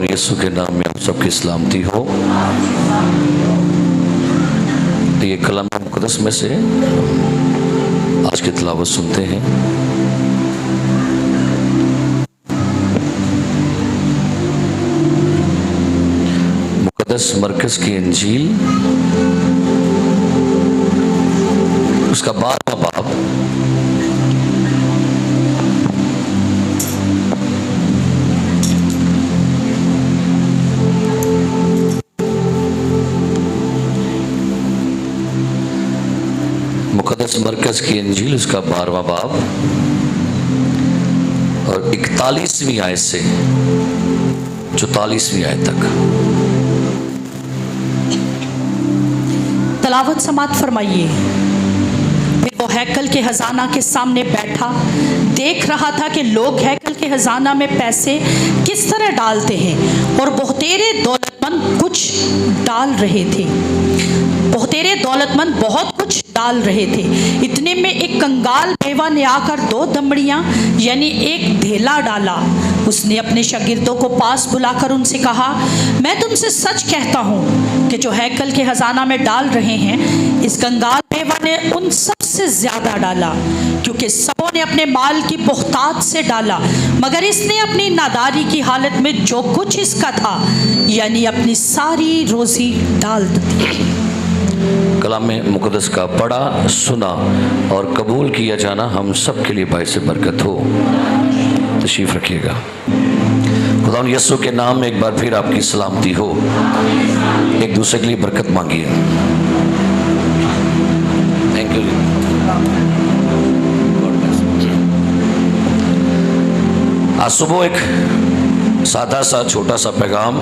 और यीशु के नाम में आप सबकी सलामती हो। ये कलाम मुक़द्दस में से आज की तिलावत सुनते हैं। मुक़द्दस मरकज़ की इंजील उसका 12वां बाब मुक़द्दस मरकज़ की इंजील उसका 12वां बाब और 41वीं आयत से 44वीं आयत तक तलावत समात फरमाइए। फिर वो हैकल के खजाना के सामने बैठा देख रहा था कि लोग हैकल के खजाना में पैसे किस तरह डालते हैं, और बहुतेरे दौलतमंद कुछ डाल रहे थे। बहुतेरे दौलतमंद बहुत कुछ डाल रहे थे। इतने में एक कंगाल बेवा ने आकर 2 दमड़ियां यानी एक ढेला डाला। उसने अपने शागिर्दों को पास बुलाकर उनसे कहा, मैं तुमसे सच कहता हूँ कि जो हैकल के खजाना में डाल रहे हैं, इस कंगाल बेवा ने उन सब से ज्यादा डाला, क्योंकि सबों ने अपने माल की बहुतात से डाला, मगर इसने अपनी नादारी की हालत में जो कुछ इसका था यानी अपनी सारी रोजी डाल दी। कलाम मुक़द्दस का पढ़ा, सुना और कबूल किया जाना हम सब के लिए बाइस बरकत हो। तशरीफ़ रखिएगा। खुदा यीशु के नाम में एक बार फिर आपकी सलामती हो। एक दूसरे के लिए बरकत मांगिए। Thank you. आज सुबह एक सादा सा छोटा सा पैगाम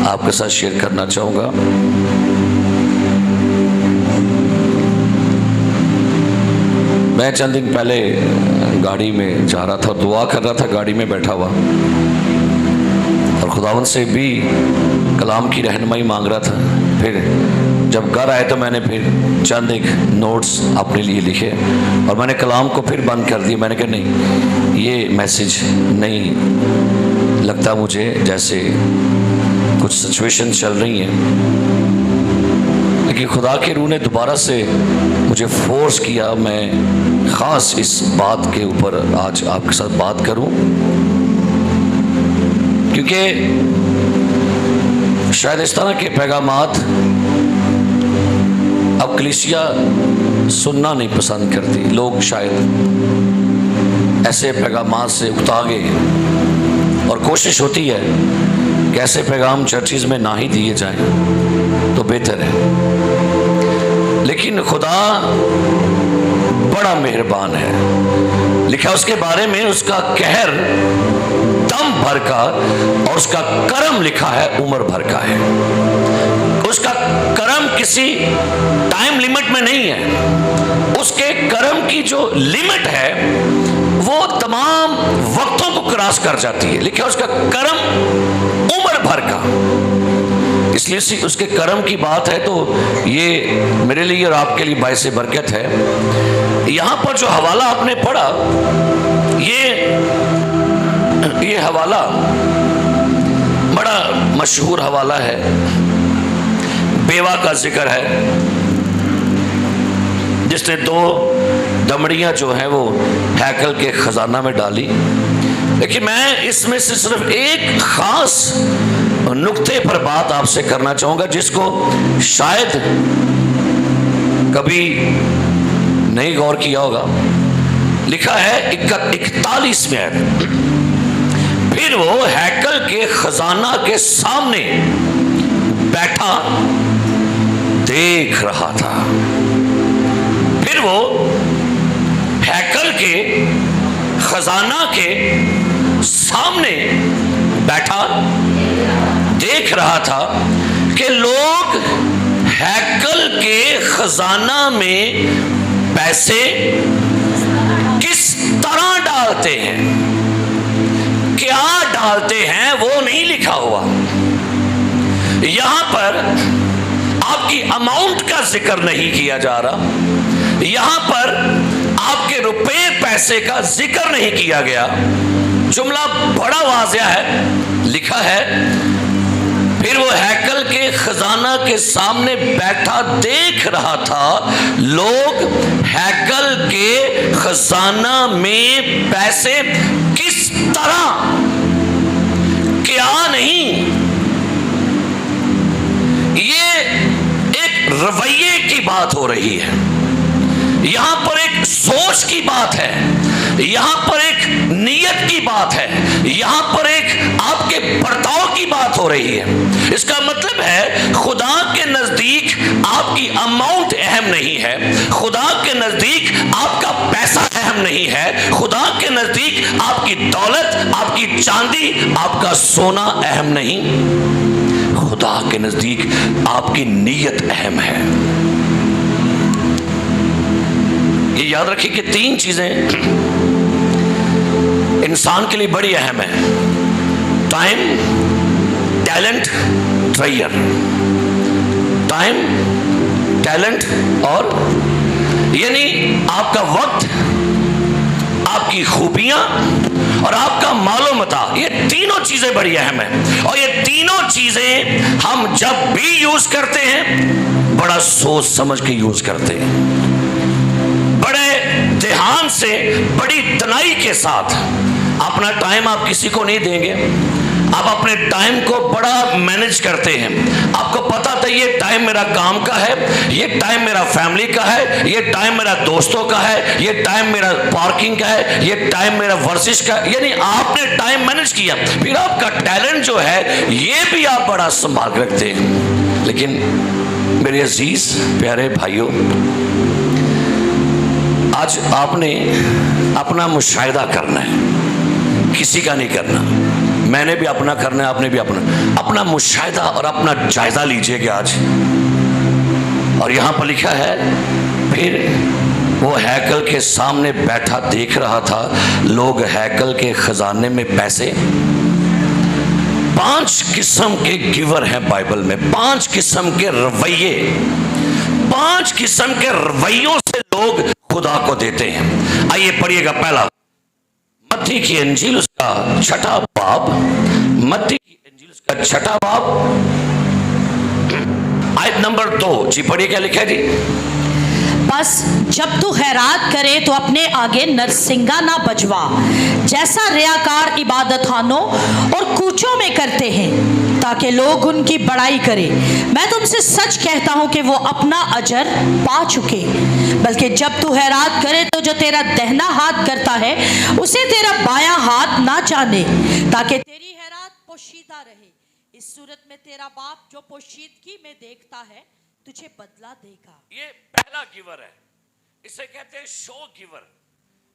आपके साथ शेयर करना चाहूँगा। मैं चंद दिन पहले गाड़ी में जा रहा था, दुआ कर रहा था गाड़ी में बैठा हुआ, और खुदावंद से भी कलाम की रहनुमाई मांग रहा था। फिर जब घर आए तो मैंने फिर चंद एक नोट्स अपने लिए लिखे और मैंने कलाम को फिर बंद कर दिया। मैंने कहा नहीं, ये मैसेज नहीं लगता मुझे, जैसे कुछ सिचुएशन चल रही हैं, लेकिन खुदा के रूह ने दोबारा से मुझे फोर्स किया मैं ख़ास इस बात के ऊपर आज आपके साथ बात करूं, क्योंकि शायद इस तरह के पैगामात अब कलीसिया सुनना नहीं पसंद करती। लोग शायद ऐसे पैगामात से उकता गए और कोशिश होती है कि ऐसे पैगाम चर्चिज़ में ना ही दिए जाएं तो बेहतर है। लेकिन खुदा बड़ा मेहरबान है। लिखा उसके बारे में, उसका कहर दम भर का और उसका करम लिखा है उम्र भर का है। उसका करम किसी टाइम लिमिट में नहीं है। उसके करम की जो लिमिट है वो तमाम वक्तों को क्रॉस कर जाती है। लिखा उसका करम उम्र भर का, इसलिए उसके करम की बात है तो ये मेरे लिए और आपके लिए बाइस बरकत है। यहाँ पर जो हवाला आपने पढ़ा, ये हवाला बड़ा मशहूर हवाला है। बेवा का जिक्र है जिसने 2 दमड़ियाँ जो हैं वो हैकल के खजाना में डाली। लेकिन मैं इसमें से सिर्फ एक खास नुक्ते पर बात आपसे करना चाहूँगा जिसको शायद कभी नहीं गौर किया होगा। लिखा है 41 में, फिर वो हैकल के खजाना के सामने बैठा देख रहा था। फिर वो हैकल के खजाना के सामने बैठा देख रहा था कि लोग हैकल के खजाना में पैसे किस तरह डालते हैं, क्या डालते हैं वो नहीं लिखा हुआ। यहां पर आपकी अमाउंट का जिक्र नहीं किया जा रहा, यहां पर आपके रुपए पैसे का जिक्र नहीं किया गया। जुमला बड़ा वाज़िया है, लिखा है फिर वो हैकल के खजाना के सामने बैठा देख रहा था, लोग हैकल के खजाना में पैसे किस तरह, क्या नहीं, ये एक रवैये की बात हो रही है, यहां पर एक सोच की बात है, यहां पर एक नीयत की बात है, यहां पर एक आपके बर्ताव की बात हो रही है। इसका मतलब है खुदा के नजदीक आपकी अमाउंट अहम नहीं है, खुदा के नजदीक आपका पैसा अहम नहीं है, खुदा के नजदीक आपकी दौलत, आपकी चांदी, आपका सोना अहम नहीं, खुदा के नजदीक आपकी नीयत अहम है। ये याद रखिए कि 3 चीजें इंसान के लिए बड़ी अहम है, time, talent, treasure. Time, talent और यानी आपका वक्त, आपकी खूबियां और आपका मालो मता, ये तीनों चीजें बड़ी अहम है। और ये तीनों चीजें हम जब भी यूज करते हैं बड़ा सोच समझ के यूज करते हैं, बड़े ध्यान से, बड़ी तनाई के साथ। अपना टाइम आप किसी को नहीं देंगे, आप अपने टाइम को बड़ा मैनेज करते हैं। आपको पता था ये टाइम मेरा काम का है, ये टाइम मेरा फैमिली का है, ये टाइम मेरा दोस्तों का है, ये टाइम मेरा पार्किंग का है, ये टाइम मेरा वर्जिश का, यानी आपने टाइम मैनेज किया। फिर आपका टैलेंट जो है ये भी आप बड़ा संभाल के रखते हैं। लेकिन मेरे अजीज प्यारे भाइयों, आज आपने अपना मुशाहिदा करना है, किसी का नहीं करना। मैंने भी अपना करना है, आपने भी अपना मुशाहिदा और अपना जायजा लीजिएगा आज। और यहां पर लिखा है फिर वो हैकल के सामने बैठा देख रहा था, लोग हैकल के खजाने में पैसे। 5 किस्म के गिवर हैं बाइबल में, 5 किस्म के रवैये, 5 किस्म के रवैयों से लोग खुदा को देते हैं। आइए पढ़िएगा। पहला, मत्ती की इंजील उसका 6ठा बाब, मत्ती की इंजील उसका 6ठा बाब, आयत नंबर 2 जी, पढ़िए क्या लिखा है जी। बस जब तू खैरात करे तो अपने आगे नरसिंगा ना बजवा, जैसा रियाकार इबादत खानों और कूचों में करते हैं, ताकि लोग उनकी बड़ाई करें। मैं तुमसे सच कहता हूं कि वो अपना अजर पा चुके। बल्कि जब तू खैरात करे तो जो तेरा दाहिना हाथ करता है उसे तेरा बायां हाथ ना जाने, ताकि तेरी खैरात पोशीदा रहे। इस सूरत में तेरा बाप जो पोशीदगी में देखता है तुझे बदला देगा। ये पहला गिवर है, इसे कहते हैं शो गिवर।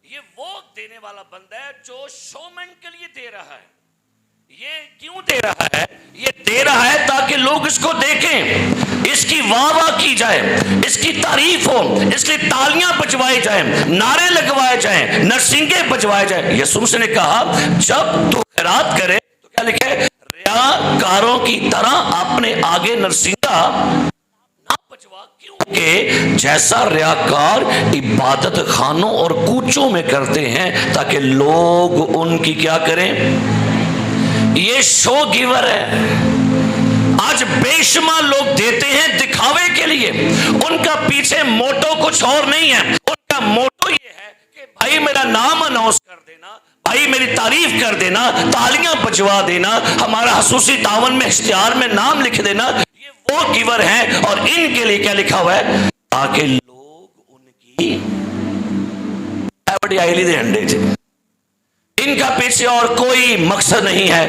ये वो देने वाला बंदा है जो शोमैन के लिए दे रहा है। ये क्यों दे रहा है? ये दे रहा है ताकि लोग इसको देखें, इसकी वाह वाह की जाए, इसकी तारीफ हो, इसके लिए तालियां बजवाई जाए, नारे लगवाए जाए, नरसिंगे बजवाए जाए। यीशु ने कहा जब तू खैरात करे तो क्या लिखे, रियाकारों की तरह अपने आगे नरसिंगा ना बजवा, क्योंकि जैसा रियाकार इबादत खानों और कूचों में करते हैं ताकि लोग उनकी क्या करें। ये शो गिवर है। आज बेशुमार लोग देते हैं दिखावे के लिए, उनका पीछे मोटो कुछ और नहीं है। उनका मोटो ये है कि भाई मेरा नाम अनाउंस कर देना, भाई मेरी तारीफ कर देना, तालियां बजवा देना, हमारा हसूसी तावन में इश्तिहार में नाम लिख देना। ये वो गिवर हैं। और इनके लिए क्या लिखा हुआ है, ताकि लोग उनकी आईली दे अंडे थे। इनका पीछे और कोई मकसद नहीं है,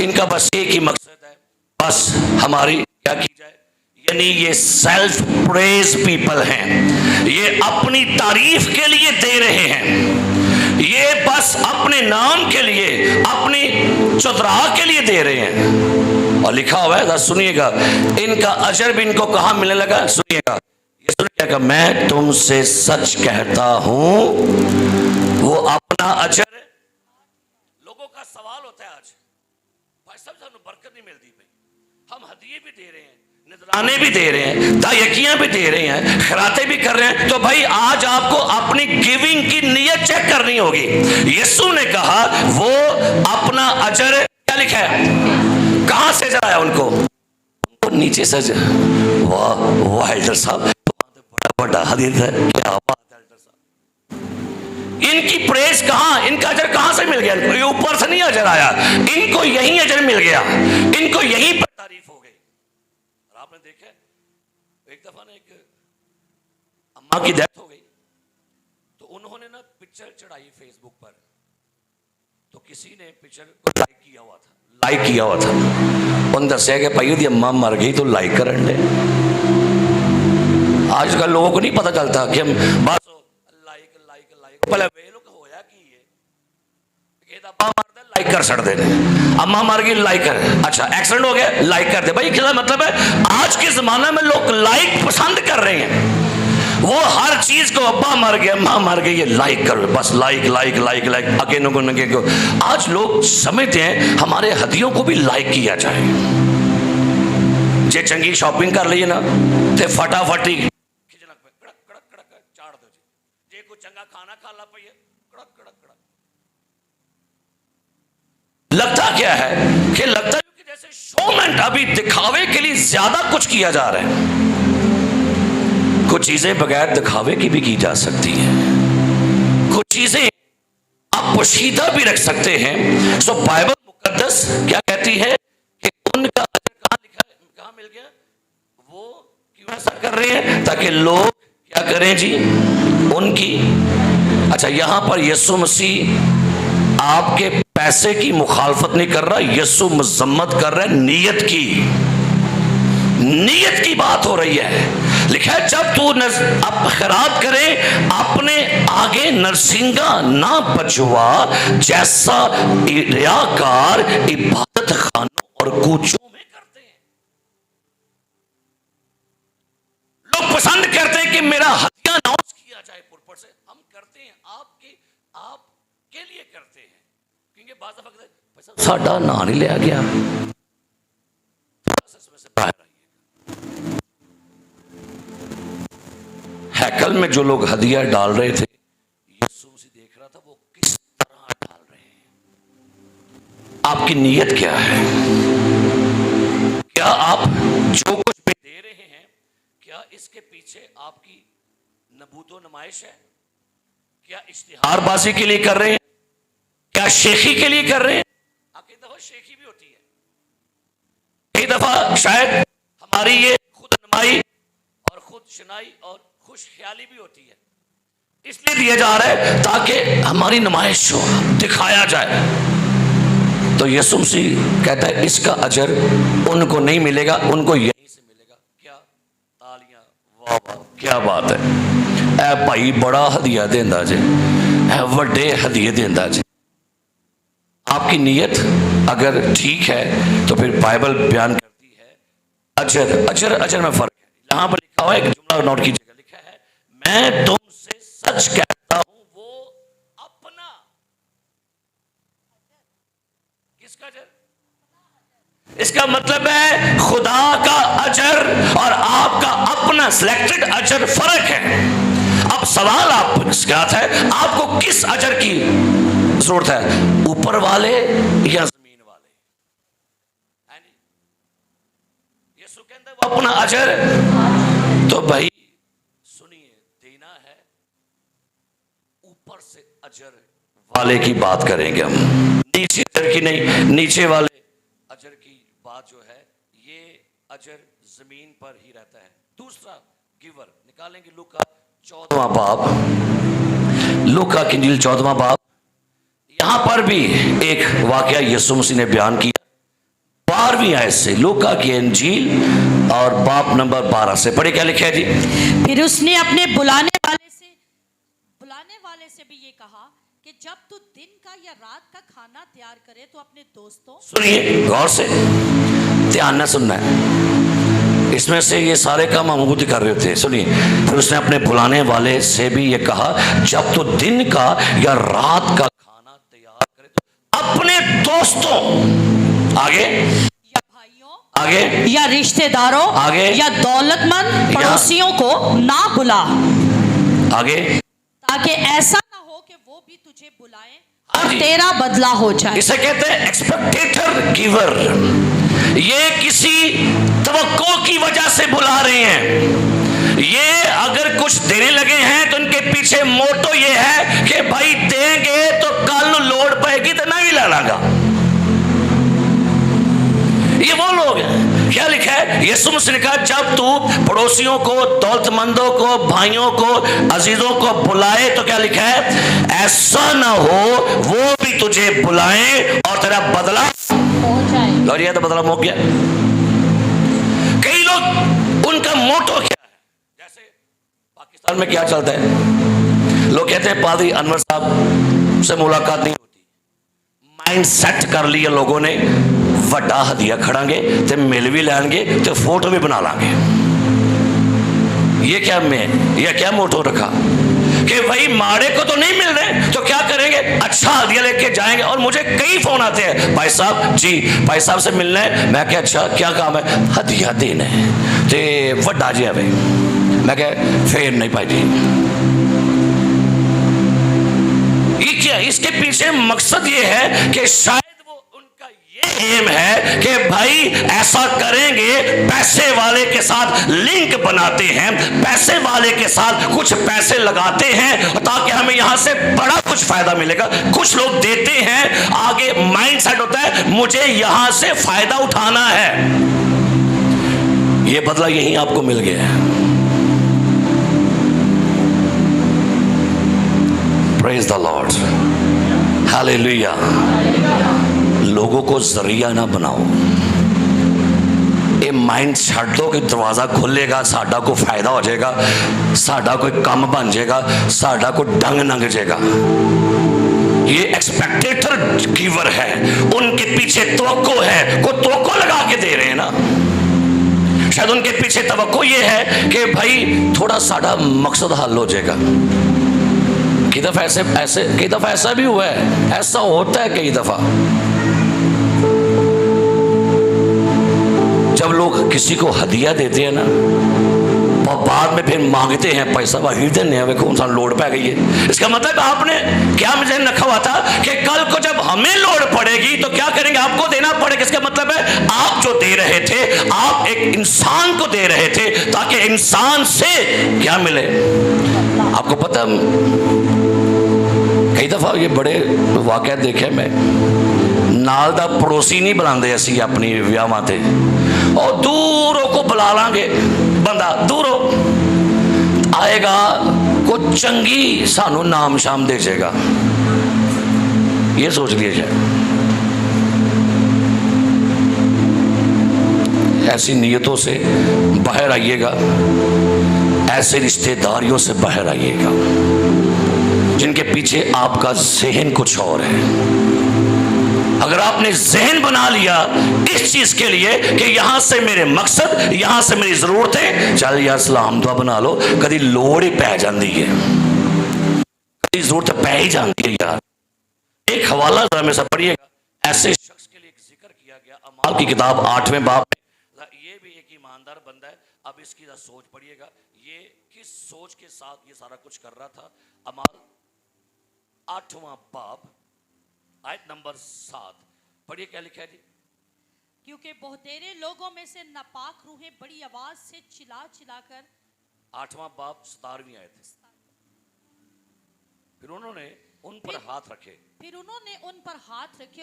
इनका बस एक ही मकसद है, बस हमारी क्या की जाए। यानी ये सेल्फ प्रेज पीपल हैं, ये अपनी तारीफ के लिए दे रहे हैं, ये बस अपने नाम के लिए, अपनी चौधराह के लिए दे रहे हैं। और लिखा हुआ है, सुनिएगा, इनका अजर भी इनको कहां मिलने लगा, सुनिएगा। ये सुनिएगा, मैं तुमसे सच कहता हूं, वो अपना अजर। सवाल होता है आज, भाई साहब सानू बरकत नहीं मिलती, भाई हम हदिये भी दे रहे हैं, नजराने भी दे रहे हैं, दायकियां भी दे रहे हैं, खराते भी कर रहे हैं, तो भाई आज आपको अपनी गिविंग की नीयत चेक करनी होगी। यीशु ने कहा वो अपना अजर क्या लिखा है? कहां से जलाया उनको? नीचे से वाह वाह एल्डर साहब बड़ा बड़ा हदीस है, क्या बात है एल्डर साहब। इनकी प्रेस कहां, इनका अजर कहां से मिल गया? इनको ये ऊपर से नहीं अजर आया, इनको यही अजर मिल गया, इनको यही पर तारीफ हो गई। और आपने देखा एक दफा ना एक अम्मा की डेथ हो गई तो उन्होंने ना पिक्चर चढ़ाई फेसबुक पर, तो किसी ने पिक्चर को लाइक किया हुआ था। उन दसिया कि भाई उसकी अम्मा मर गई तो लाइक कर ले। आजकल लोगों को नहीं पता चलता कि हम बस लाइक पहले वे लोग होया कि ये अब्बा मरदा लाइक कर छड़ दे, अम्मा मर गई लाइक कर, अच्छा एक्सीडेंट हो गया लाइक कर दे। भाई क्या मतलब है? आज के जमाने में लोग लाइक पसंद कर रहे हैं, वो हर चीज को अब्बा मर गया अम्मा मर गई ये लाइक करो, बस लाइक अकेनों को नगे को। आज लोग समझते हैं हमारे हदियों को भी लाइक किया जाए। जे चंगी शॉपिंग कर ली ना ते फटाफटी खिचना कड़क चाड़ दो जी। जे को चंगा खाना खा ला पाइए कड़क। लगता क्या है कि लगता है कि जैसे शोमेंट अभी दिखावे के लिए ज्यादा कुछ किया जा रहा है। कुछ चीजें बगैर दिखावे की भी की जा सकती हैं, कुछ चीजें आप पोशीदा भी रख सकते हैं। सो बाइबल मुकद्दस क्या कहती है कि उनका अजर कहां लिखा है, कहां मिल गया? वो क्यों ऐसा कर रहे हैं? ताकि लोग क्या करें जी, उनकी। अच्छा, यहां पर यीशु मसीह आपके पैसे की मुखालफत नहीं कर रहा, यीशु मजम्मत कर रहा है नीयत की बात हो रही है। लिखा है जब तू अब खैरात करे अपने आगे नरसिंगा ना बचवा, जैसा रियाकार इबादत खानों और कूचों में करते हैं। लोग पसंद करते हैं कि मेरा हदिया अनाउंस किया जाए पुरपट से। हम करते हैं आपके लिए करते हैं, क्योंकि बात साडा ना नहीं लिया गया। हैकल में जो लोग हदिया डाल रहे थे, यीशु मसीह देख रहा था वो किस तरह डाल रहे हैं। आपकी नीयत क्या है? क्या आप जो कुछ भी दे रहे हैं, क्या इसके पीछे आपकी नबूतो नुमाइश है? क्या इश्तिहारबाजी के लिए कर रहे हैं? क्या शेखी के लिए कर रहे हैं? कई दफा शेखी भी होती है, कई दफा शायद हमारी ये खुद नुमाई और खुद शनाई और खुश ख्याली भी होती है। इसलिए दिया जा रहा है ताकि हमारी नुमाइश हो, दिखाया जाए। तो यीशु मसीह कहता है इसका अजर उनको नहीं मिलेगा, उनको यहीं से मिलेगा। क्या तालियां, वाह वाह, क्या बात है। ऐ भाई बड़ा हदिया देंदा जे, ऐ वड्डे हदिये देंदा जे। आपकी नीयत अगर ठीक है तो फिर बाइबल बयान करती है अजर में फर्क है। यहां पर लिखा हुआ है, एक जुमला नोट कीजिए, मैं तुमसे सच कहता हूं वो अपना। किसका अजर? इसका मतलब है खुदा का अजर और आपका अपना सिलेक्टेड अजर फर्क है। अब सवाल आपसे आता है आपको किस अजर की जरूरत है, ऊपर वाले या जमीन वाले? यीशु कहता है वो अपना अजर। तो भाई अजर वाले की बात करेंगे हम, नीचे अजर की नहीं। नीचे वाले अजर की बात जो है ये अजर जमीन पर ही रहता है। दूसरा गिवर निकालेंगे लूका 14वां बाब, लूका की इंजील 14वां बाब। यहां पर भी एक वाकया यीशु मसीह ने बयान किया 12वीं आयत से, लूका की इंजील और बाब नंबर 12 से। पढ़े क्या लिखा है जी? फिर उसने अपने बुलाने वाले से भी ये कहा कि जब तू दिन का या रात का खाना तैयार करे तो अपने दोस्तों, सुनिए गौर से, ध्यान ना सुनना है, इसमें से ये सारे काम हम खुद कर रहे थे। सुनिए, फिर उसने अपने बुलाने वाले से भी ये कहा जब तू दिन का या रात का खाना तैयार करे तो अपने दोस्तों, आगे या भाइयों, आगे या रिश्तेदारों, आगे या दौलतमंद पड़ोसियों को ना बुला, आगे, ताकि ऐसा ना हो कि वो भी तुझे बुलाएं हाँ जी। तेरा बदला हो जाए। इसे कहते हैं एक्सपेक्टेटर गिवर। ये किसी तवक्को की वजह से बुला रहे हैं। ये अगर कुछ देने लगे हैं तो इनके पीछे मोटो ये है कि भाई देंगे तो कल लोड़ पाएगी तो नहीं लाना। ये वो लोग हैं। क्या लिखा है? यीशु मसीह ने कहा जब तू पड़ोसियों को, दौलतमंदों को, भाइयों को, अजीजों को बुलाए तो क्या लिखा है? ऐसा ना हो वो भी तुझे बुलाएं और तेरा बदला हो जाए। और ये तो बदला हो गया। कई लोग उनका मोटो क्या है? जैसे पाकिस्तान में क्या चलता है, लोग कहते हैं पादरी अनवर साहब से मुलाकात नहीं होती। माइंड सेट कर लिया लोगों ने, ਵੱਡਾ हदिया खड़ांगे ते मिल भी लैंगे ते फोटो भी बना लांगे। ये क्या मोटो रखा कि भाई माड़े को तो नहीं मिल रहे तो क्या करेंगे, अच्छा हदिया लेके जाएंगे। और मुझे कई फोन आते हैं, भाई साहब जी, भाई साहब से मिलना है। मैं क्या, अच्छा क्या काम है? हदिया देना है ते ਵੱਡਾ जिहा वे। मैं क्या फिर नहीं भाई जी। ये क्या, इसके पीछे मकसद ये है कि शायद एम है कि भाई ऐसा करेंगे, पैसे वाले के साथ लिंक बनाते हैं, पैसे वाले के साथ कुछ पैसे लगाते हैं ताकि हमें यहां से बड़ा कुछ फायदा मिलेगा। कुछ लोग देते हैं, आगे माइंड सेट होता है मुझे यहां से फायदा उठाना है। यह बदला यहीं आपको मिल गया है। Praise the Lord, hallelujah. लोगों को जरिया ना बनाओ। ये माइंड छड़ दो कि दरवाजा खुलेगा, साडा को फायदा हो जाएगा, साडा कोई काम बन जाएगा, साडा को डंग नंग जाएगा। ये एक्सपेक्टेटर गिवर है, उनके पीछे तवक्को है, को तवक्को लगा के दे रहे हैं ना। शायद उनके पीछे तवक्को ये है कि भाई थोड़ा साडा मकसद हल हो जाएगा। कई दफा कई दफा ऐसा भी हुआ है, ऐसा होता है कई दफा। जब लोग किसी को हदिया देते हैं ना, और बाद में फिर मांगते हैं पैसा, वही देने हैं, कौन सा लोड पै गई है। इसका मतलब आपने क्या मुझे रखा हुआ था कि कल को जब हमें लोड पड़ेगी तो क्या करेंगे, आपको देना पड़ेगा। इसका मतलब है आप जो दे रहे थे, आप एक इंसान को दे रहे थे ताकि इंसान से क्या मिले। आपको पता, कई दफा ये बड़े वाकया देखे मैं, नाल दा पड़ोसी नहीं बुलाते असी अपनी विआहां ते, और दूरों को बुला लांगे। बंदा दूरों आएगा, को चंगी सानू नाम शाम दे जाएगा, ये सोच लिया जाए। ऐसी नीयतों से बाहर आइएगा, ऐसे रिश्तेदारियों से बाहर आइएगा जिनके पीछे आपका जहन कुछ और है। अगर आपने जहन बना लिया इस चीज के लिए कि यहां से मेरे मकसद, यहां से मेरी जरूरतें, चल यार सलाम दुआ बना लो, कभी लोड़ ही पै जाती है, कभी जरूरत पै ही जाती है यार। एक हवाला जरा में से पढ़िएगा, ऐसे शख्स के लिए एक जिक्र किया गया अमाल की किताब 8वें बाब में। ये भी एक ईमानदार बंदा है। अब इसकी सोच पढ़िएगा, ये किस सोच के साथ ये सारा कुछ कर रहा था। अमाल 8वां बाब आयत नंबर 7 पढ़िए, क्या लिखा है जी। क्योंकि बहुतेरे लोगों में से नापाक रूहें बड़ी आवाज से चिल्ला चिल्लाकर, 8वां बाब 17वीं आयत है। फिर उन्होंने उन पर हाथ रखे,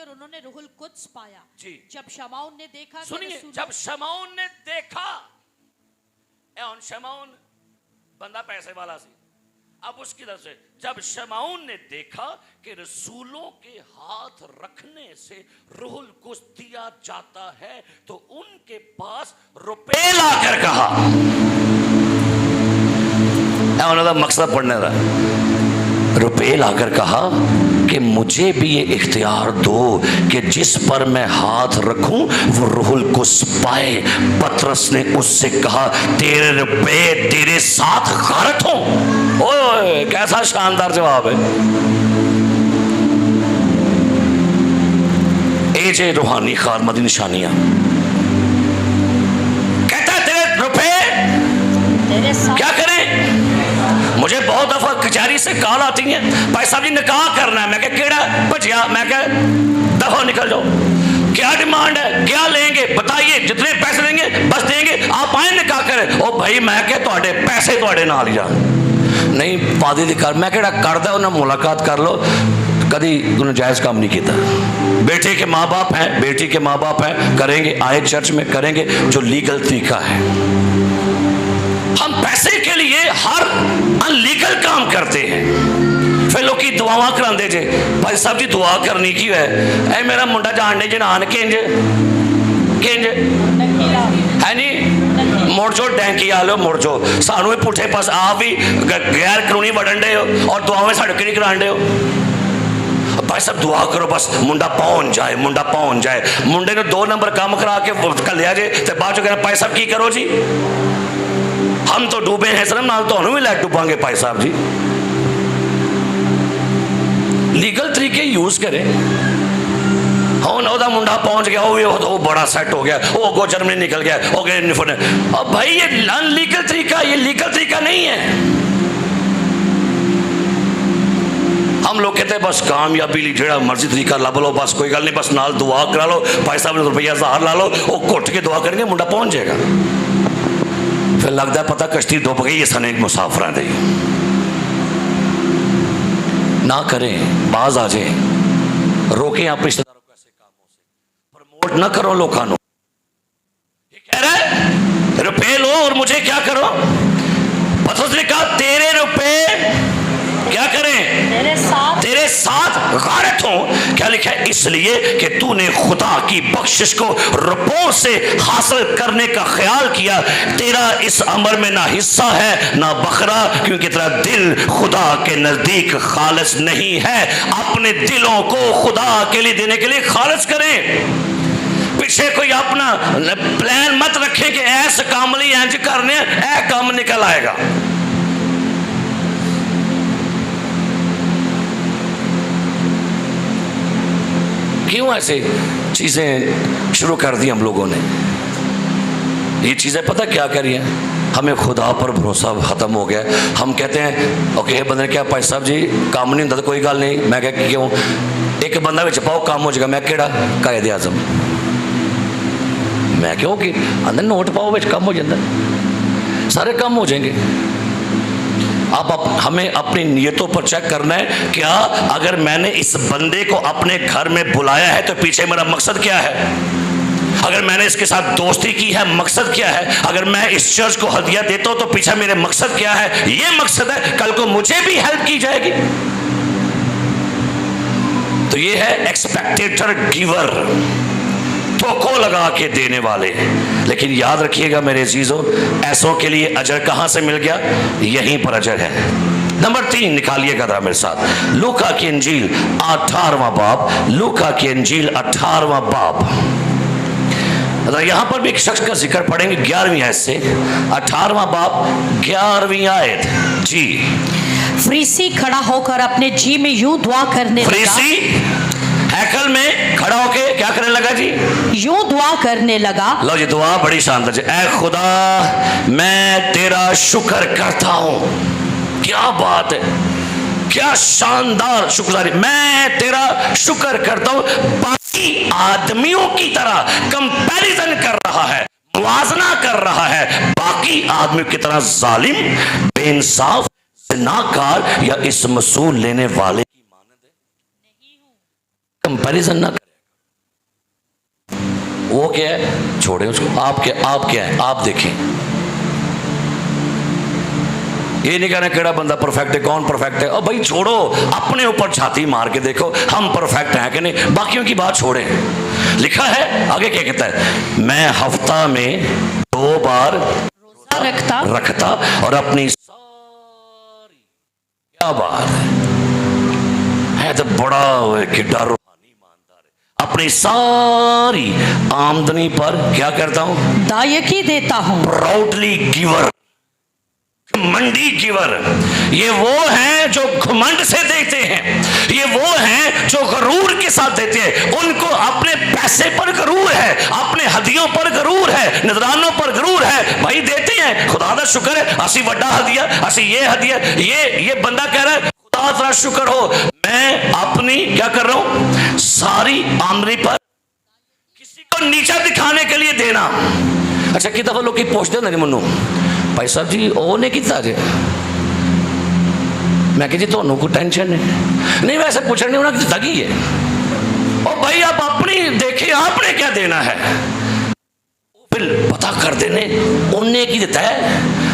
और उन्होंने रूहुल कुद्स पाया जी। जब शमौन ने देखा, सुनिए, जब शमौन ने देखा, शमौन बंदा पैसे वाला सी। अब उसकी तरफ से जब शमौन ने देखा कि रसूलों के हाथ रखने से रूहुल कुद्स दिया जाता है तो उनके पास रुपए लाकर कहा, उन्होंने मकसद पढ़ने का, रुपए लाकर कहा कि मुझे भी ये इख्तियार दो कि जिस पर मैं हाथ रखूं वो रूहुल कुद्स पाए। पतरस ने उससे कहा, तेरे रुपए तेरे साथ गारत हो। ओए, कैसा शानदार जवाब है। एजे रूहानी खारमदी निशानियां कहता है तेरे रुपए क्या करें, मुझे बहुत दफा कचहरी से कॉल आती है, भाई साहब जी निकाह करना है। मैं क्या केड़ा भजिया, मैं क्या दफा निकल जाओ, क्या डिमांड है, क्या लेंगे बताइए, जितने पैसे देंगे बस देंगे, आप आए निकाह करें। ओ भाई मैं क्या थोड़े पैसे थोड़े नाल जा नहीं पादी दी कर, मैं केड़ा करदा उन्हें मुलाकात कर लो, कभी उन्हें जायज़ काम नहीं किया। बेटे के माँ बाप हैं, बेटी के माँ बाप हैं, करेंगे, आए चर्च में करेंगे जो लीगल तरीका है। हम पैसे के लिए हर अनलीगल काम करते हैं। फिर लोग की दुआवां करांदे जे, भाई साहब जी दुआ करनी की है, ऐ मेरा मुंडा जानने जनान किंज किंज है नी मुड़जो डैंकी आ लो मुड़जो, सानू पुठे पास आप भी गैर कानूनी वड़न डे हो और दुआवें साढ़े नहीं करान डे हो। भाई साहब दुआ करो बस मुंडा पहुंच जाए, मुंडा पहुंच जाए। मुंडे ने 2 नंबर काम करा के कलिया जे ते बाद चो कहना भाई साहब की करो जी, हम तो डूबे हैं सर, नाल तो भी लै डूबांगे भाई साहब जी। लीगल तरीके यूज करें। ਹੁਣ ਉਹਦਾ ਮੁੰਡਾ पहुंच गया, वो बड़ा सेट हो गया, वो अगो जर्मनी निकल गया, हो गए। अब भाई ये अनलीगल तरीका, ये लीगल तरीका नहीं है। हम लोग कहते हैं बस कामयाबी लिए जो मर्जी तरीका लब लो, बस कोई गल नहीं, बस नाल दुआ करा लो, भाई साहब ने रुपया 1000 ला लो, वो घुट के दुआ करेंगे मुंडा पहुंच जाएगा। फिर लगता है पता कश्ती डुब गई है सने मुसाफिर दे। ना करें, बाज आ जाए, रोकें आप रिश्तेदारों को ऐसे कामों से, प्रमोट ना करो लोगों को। ये कह रहा है रुपए लो और मुझे क्या करो, पता उसने कहा तेरे रुपए क्या करें, तेरे साथ गारत हो। क्या लिखा है, इसलिए कि तूने खुदा की बख्शिश को रुपयों से हासिल करने का ख्याल किया, तेरा इस अमर में ना हिस्सा है ना बखरा, क्योंकि तेरा दिल खुदा के नजदीक खालिस नहीं है। अपने दिलों को खुदा के लिए देने के लिए खालिस करें। पीछे कोई अपना प्लान मत रखें कि ऐसे काम लिए इंज करने, ऐ काम निकल आएगा। क्यों ऐसे चीज़ें शुरू कर दी हम लोगों ने? ये चीज़ें पता क्या करी हैं, हमें खुदा पर भरोसा ख़त्म हो गया। हम कहते हैं ओके बंदे ने क्या भाई साहब जी काम नहीं होता तो कोई गल नहीं, मैं क्या क्यों एक बंदा विच पाओ काम हो जाएगा, मैं केड़ा कायदे आज़म, मैं क्यों कि अंदर नोट पाओ विच काम हो जाता, सारे काम हो जाएंगे। अब हमें अपनी नीयतों पर चेक करना है, क्या अगर मैंने इस बंदे को अपने घर में बुलाया है तो पीछे मेरा मकसद क्या है, अगर मैंने इसके साथ दोस्ती की है मकसद क्या है, अगर मैं इस चर्च को हदिया देता हूं तो पीछे मेरे मकसद क्या है। ये मकसद है कल को मुझे भी हेल्प की जाएगी। तो ये है एक्सपेक्टेटर गिवर, ठोको लगा के देने वाले। लेकिन याद रखिएगा मेरे अजीजों, ऐसों के लिए अजर कहां से मिल गया, यहीं पर अजर है। नंबर 3 निकालिएगा जरा मेरे साथ, लूका की इंजील 18वां बाब, लूका की इंजील 18वां बाब। यहां पर भी एक शख्स का जिक्र पढ़ेंगे 11वीं आयत से, 18वां बाब 11वीं आयत जी। फरीसी खड़ा होकर अपने जी में यूं दुआ करने लगा, फरीसी हैकल में खड़ा होके क्या करने लगा जी, यूं दुआ करने लगा। लो जी दुआ बड़ी शानदार, ऐ खुदा मैं तेरा शुक्र करता हूं। क्या बात है, क्या शानदार शुक्रगुजारी, मैं तेरा शुक्र करता हूं। बाकी आदमियों की तरह कंपैरिजन कर रहा है, मुवाजना कर रहा है, बाकी आदमियों की तरह जालिम, बेइंसाफ, ज़िनाकार या इस मसूल लेने वाले की मानद नहीं हूं। कंपैरिजन ना करें। वो क्या है छोड़े उसको, आप क्या है आप देखें। ये नहीं कहना केड़ा बंदा परफेक्ट है, कौन परफेक्ट है, और भाई छोड़ो, अपने ऊपर छाती मार के देखो हम परफेक्ट हैं कि नहीं, बाकियों की बात छोड़े। लिखा है आगे क्या कहता है, मैं हफ्ता में 2 बार रोजा रखता और अपनी सारी, क्या बात है तो बड़ा किड्डा रूहानी ईमानदार है, अपनी सारी आमदनी पर क्या करता हूं, दायकी देता हूं। प्राउडली गिवर, मंडी गिवर। ये वो हैं जो घमंड से देते हैं, ये वो हैं जो गरूर के साथ देते हैं। उनको अपने पैसे पर गरूर है, अपने हदियों पर गरूर है, नजरानों पर गरूर है। भाई देते हैं मैं खुदा दा शुक्र है असी वड्डा हदिया, असी ये हदिया, ये बंदा कह रहा है खुदा तेरा शुक्र हो, मैं अपनी क्या कर रहा हूं, सारी आमदनी पर किसी को नीचा दिखाने के लिए देना। अच्छा कि दफा लोग पूछते होंगे मनु भाई साहब जी वो ने किया जे, मैं जी तो कोई टेंशन नहीं वैसे पूछने नहीं उन्होंने दिता की है। और भाई आप अपनी देखे आपने क्या देना है, फिर पता कर देने उन्हें की दिता है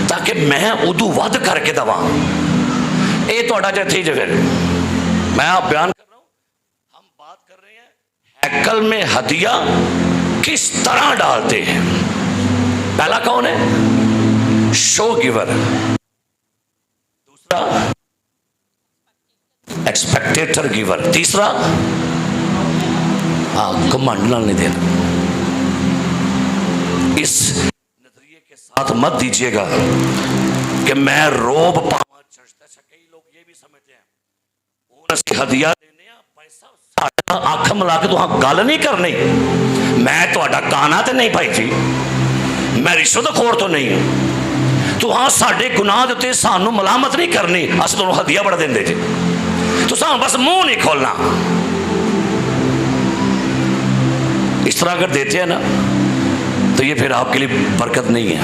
ताकि मैं उदू वध करके दवा। ये तो जथे जो फिर मैं आप बयान कर रहा हूं, हम बात कर रहे हैं हैकल में हदिया किस तरह डालते हैं। पहला कौन है, शो गिवर, दूसरा एक्सपेक्टेटर गिवर, तीसरा घमंड नहीं देना। इस नजरिए के साथ मत दीजिएगा कि मैं रोब पावा चढ़ता। कई लोग ये भी समझते हैं हदिया देने पैसा अख मिला के तुहां गल नहीं करनी, मैं तुहाडा काना तो नहीं भाई जी, मैं रिश्वतखोर तो नहीं हूं, तुहां साडे गुनाह दे उत्ते सानू मलामत नहीं करनी, अस तुहानू हदिया बड़ा देंदे जी, तुसां बस मुंह नहीं खोलना। इस तरह अगर देते हैं ना तो ये फिर आपके लिए बरकत नहीं है।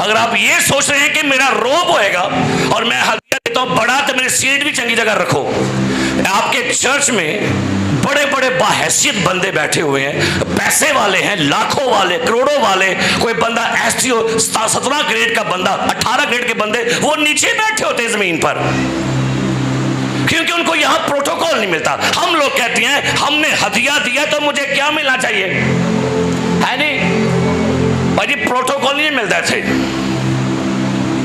अगर आप ये सोच रहे हैं कि मेरा रोब होएगा और मैं हदिया देता हूं बड़ा तो मेरी सीट भी चंगी जगह रखो। आपके चर्च में बड़े बड़े बाहैसियत बंदे बैठे हुए हैं, पैसे वाले हैं, लाखों वाले, करोड़ों वाले, कोई बंदा एसटीओ 17 ग्रेड का बंदा, 18 ग्रेड के बंदे वो नीचे बैठे होते जमीन पर, क्योंकि उनको यहां प्रोटोकॉल नहीं मिलता। हम लोग कहते हैं हमने हदिया दिया तो मुझे क्या मिलना चाहिए, है नहीं भाई जी, प्रोटोकॉल नहीं मिलता थे,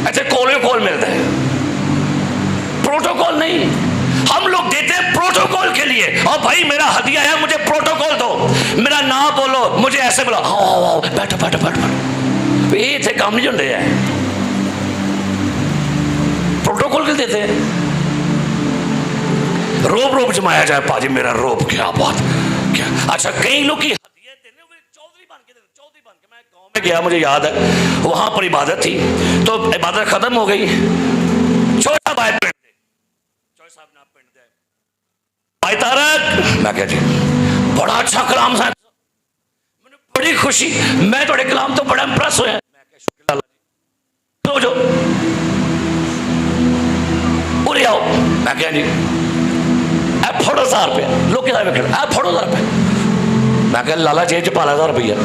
ऐसे कॉल मिलता है, प्रोटोकॉल नहीं। हम लोग देते हैं प्रोटोकॉल के लिए, और भाई मेरा हदिया है मुझे प्रोटोकॉल दो, मेरा नाम बोलो, मुझे ऐसे बोलो, आओ बैठो बैठो बैठो, ये थे काम नहीं होते हैं, प्रोटोकॉल के देते हैं। रोब जमाया जाए पाजी मेरा रोब, क्या बात क्या। अच्छा कई लोग की हदिया देने हुए चौधरी बन के मैं गांव में गया, मुझे याद है वहां पर इबादत थी, तो इबादत खत्म हो गई, छोटा भाई पिंड दे चौधरी साहब ने पिंड दे भाई तारक, मैं कह जी बड़ा अच्छा कलाम था, मैंने बड़ी खुशी, मैं थोड़े कलाम तो बड़ा इंप्रेस होया, मैं कह शुक्र अल्लाह जी, जो उरे आओ, मैं कह जी फोड़ो 1000 रुपया, लोग फोड़ो 1000 रुपया, मैं कह लाला जेब च पा 1000 रुपया,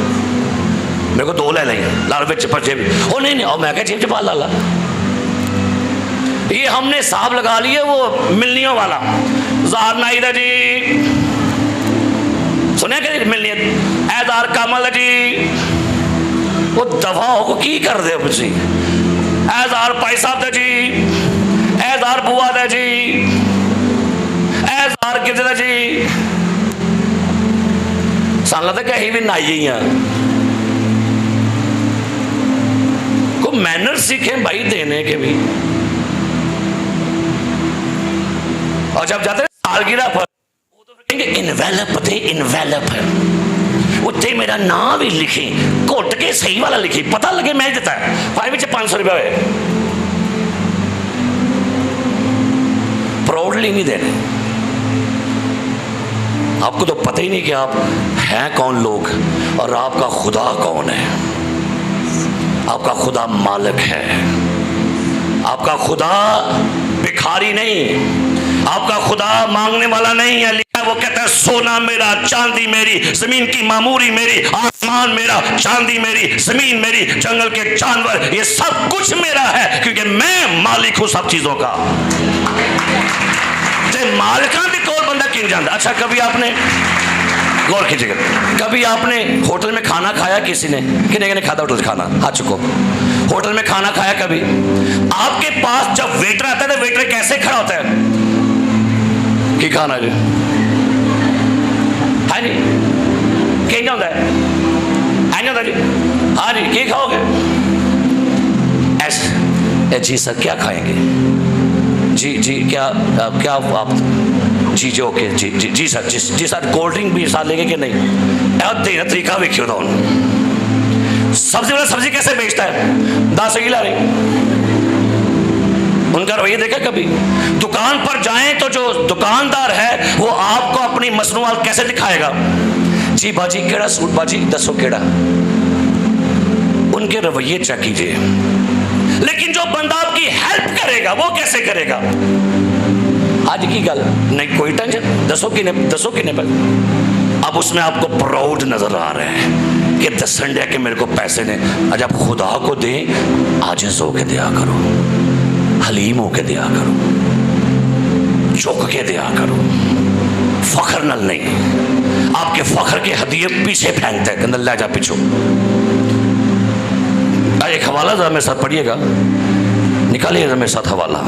मेरे को 2 ले लेंगे लाल बिच पर जेब, ओ नहीं और मैं कह जेब च पा लाला। ये हमने हिसाब लगा लिए वो मिलनियों वाला, जार नाई जी सुनिया कि मिलनी ऐदार कमल जी, वो दफा हो की कर दे तुसी, ऐदार भाई साहब जी, ऐदार बुआ दा जी, ऐदार किधर जी, सान लगता कहीं भी नाई ही हैं। को मैनर सीखे भाई देने के भी, और जब जाते सालगिरह पर इनवेलप थे, इनवेलप है उत्थे मेरा नाम भी लिखी, घुट के सही वाला लिखी, पता लगे मैं देता है, भाई में 500 रुपया हुए, प्राउडली नहीं देने। आपको तो पता ही नहीं कि आप हैं कौन लोग और आपका खुदा कौन है। आपका खुदा मालिक है, आपका खुदा भिखारी नहीं, आपका खुदा मांगने वाला नहीं है। लिखा है वो कहता है सोना मेरा, चांदी मेरी, जमीन की मामूरी मेरी, आसमान मेरा, चांदी मेरी, जमीन मेरी, जंगल के जानवर, ये सब कुछ मेरा है क्योंकि मैं मालिक हूं सब चीजों का। मालिका भी कोई बंदा क्यों जानता। अच्छा कभी आपने गौर कीजिएगा, कभी आपने होटल में खाना खाया, किसी ने किने खाता होटल खाना, हाथ चुको, होटल में खाना खाया कभी? आपके पास जब वेटर आता है तो वेटर कैसे खड़ा होता है कि खाना जी है नहीं कहीं होता है जी, हाँ जी क्या खाओगे, ऐसे जी सर क्या खाएंगे, जी जी क्या क्या आप जी जी ओके जी जी जी सर जी जी सर कोल्ड ड्रिंक भी साथ लेंगे कि नहीं, देने तरीका वेखियो तो सब्जी वाला सब्जी कैसे बेचता है, 10 किलो रही। उनका रवैया देखा कभी? दुकान पर जाएं तो जो दुकानदार है वो आपको अपनी मसनूआत कैसे दिखाएगा? जी बाजी केड़ा सूट बाजी, दसो केड़ा। उनके रवैये चेक कीजिए। लेकिन जो बंदा आपकी हेल्प करेगा वो कैसे करेगा? आज की गल नहीं, कोई टेंशन, दसो किने पर। अब उसमें आपको प्राउड नजर आ रहे हैं कि दसन डे के मेरे को पैसे ने। आज आप खुदा को दे, आजिज़ होके दिया करो, हलीम होके दिया करो, झुक के दिया करो, फखर नल नहीं। आपके फखर के हदिये पीछे फेंकते हैं, कंदल ला जा पीछू। एक हवाला जरा मेरे साथ पढ़िएगा, निकालिए जरा मेरे साथ हवाला।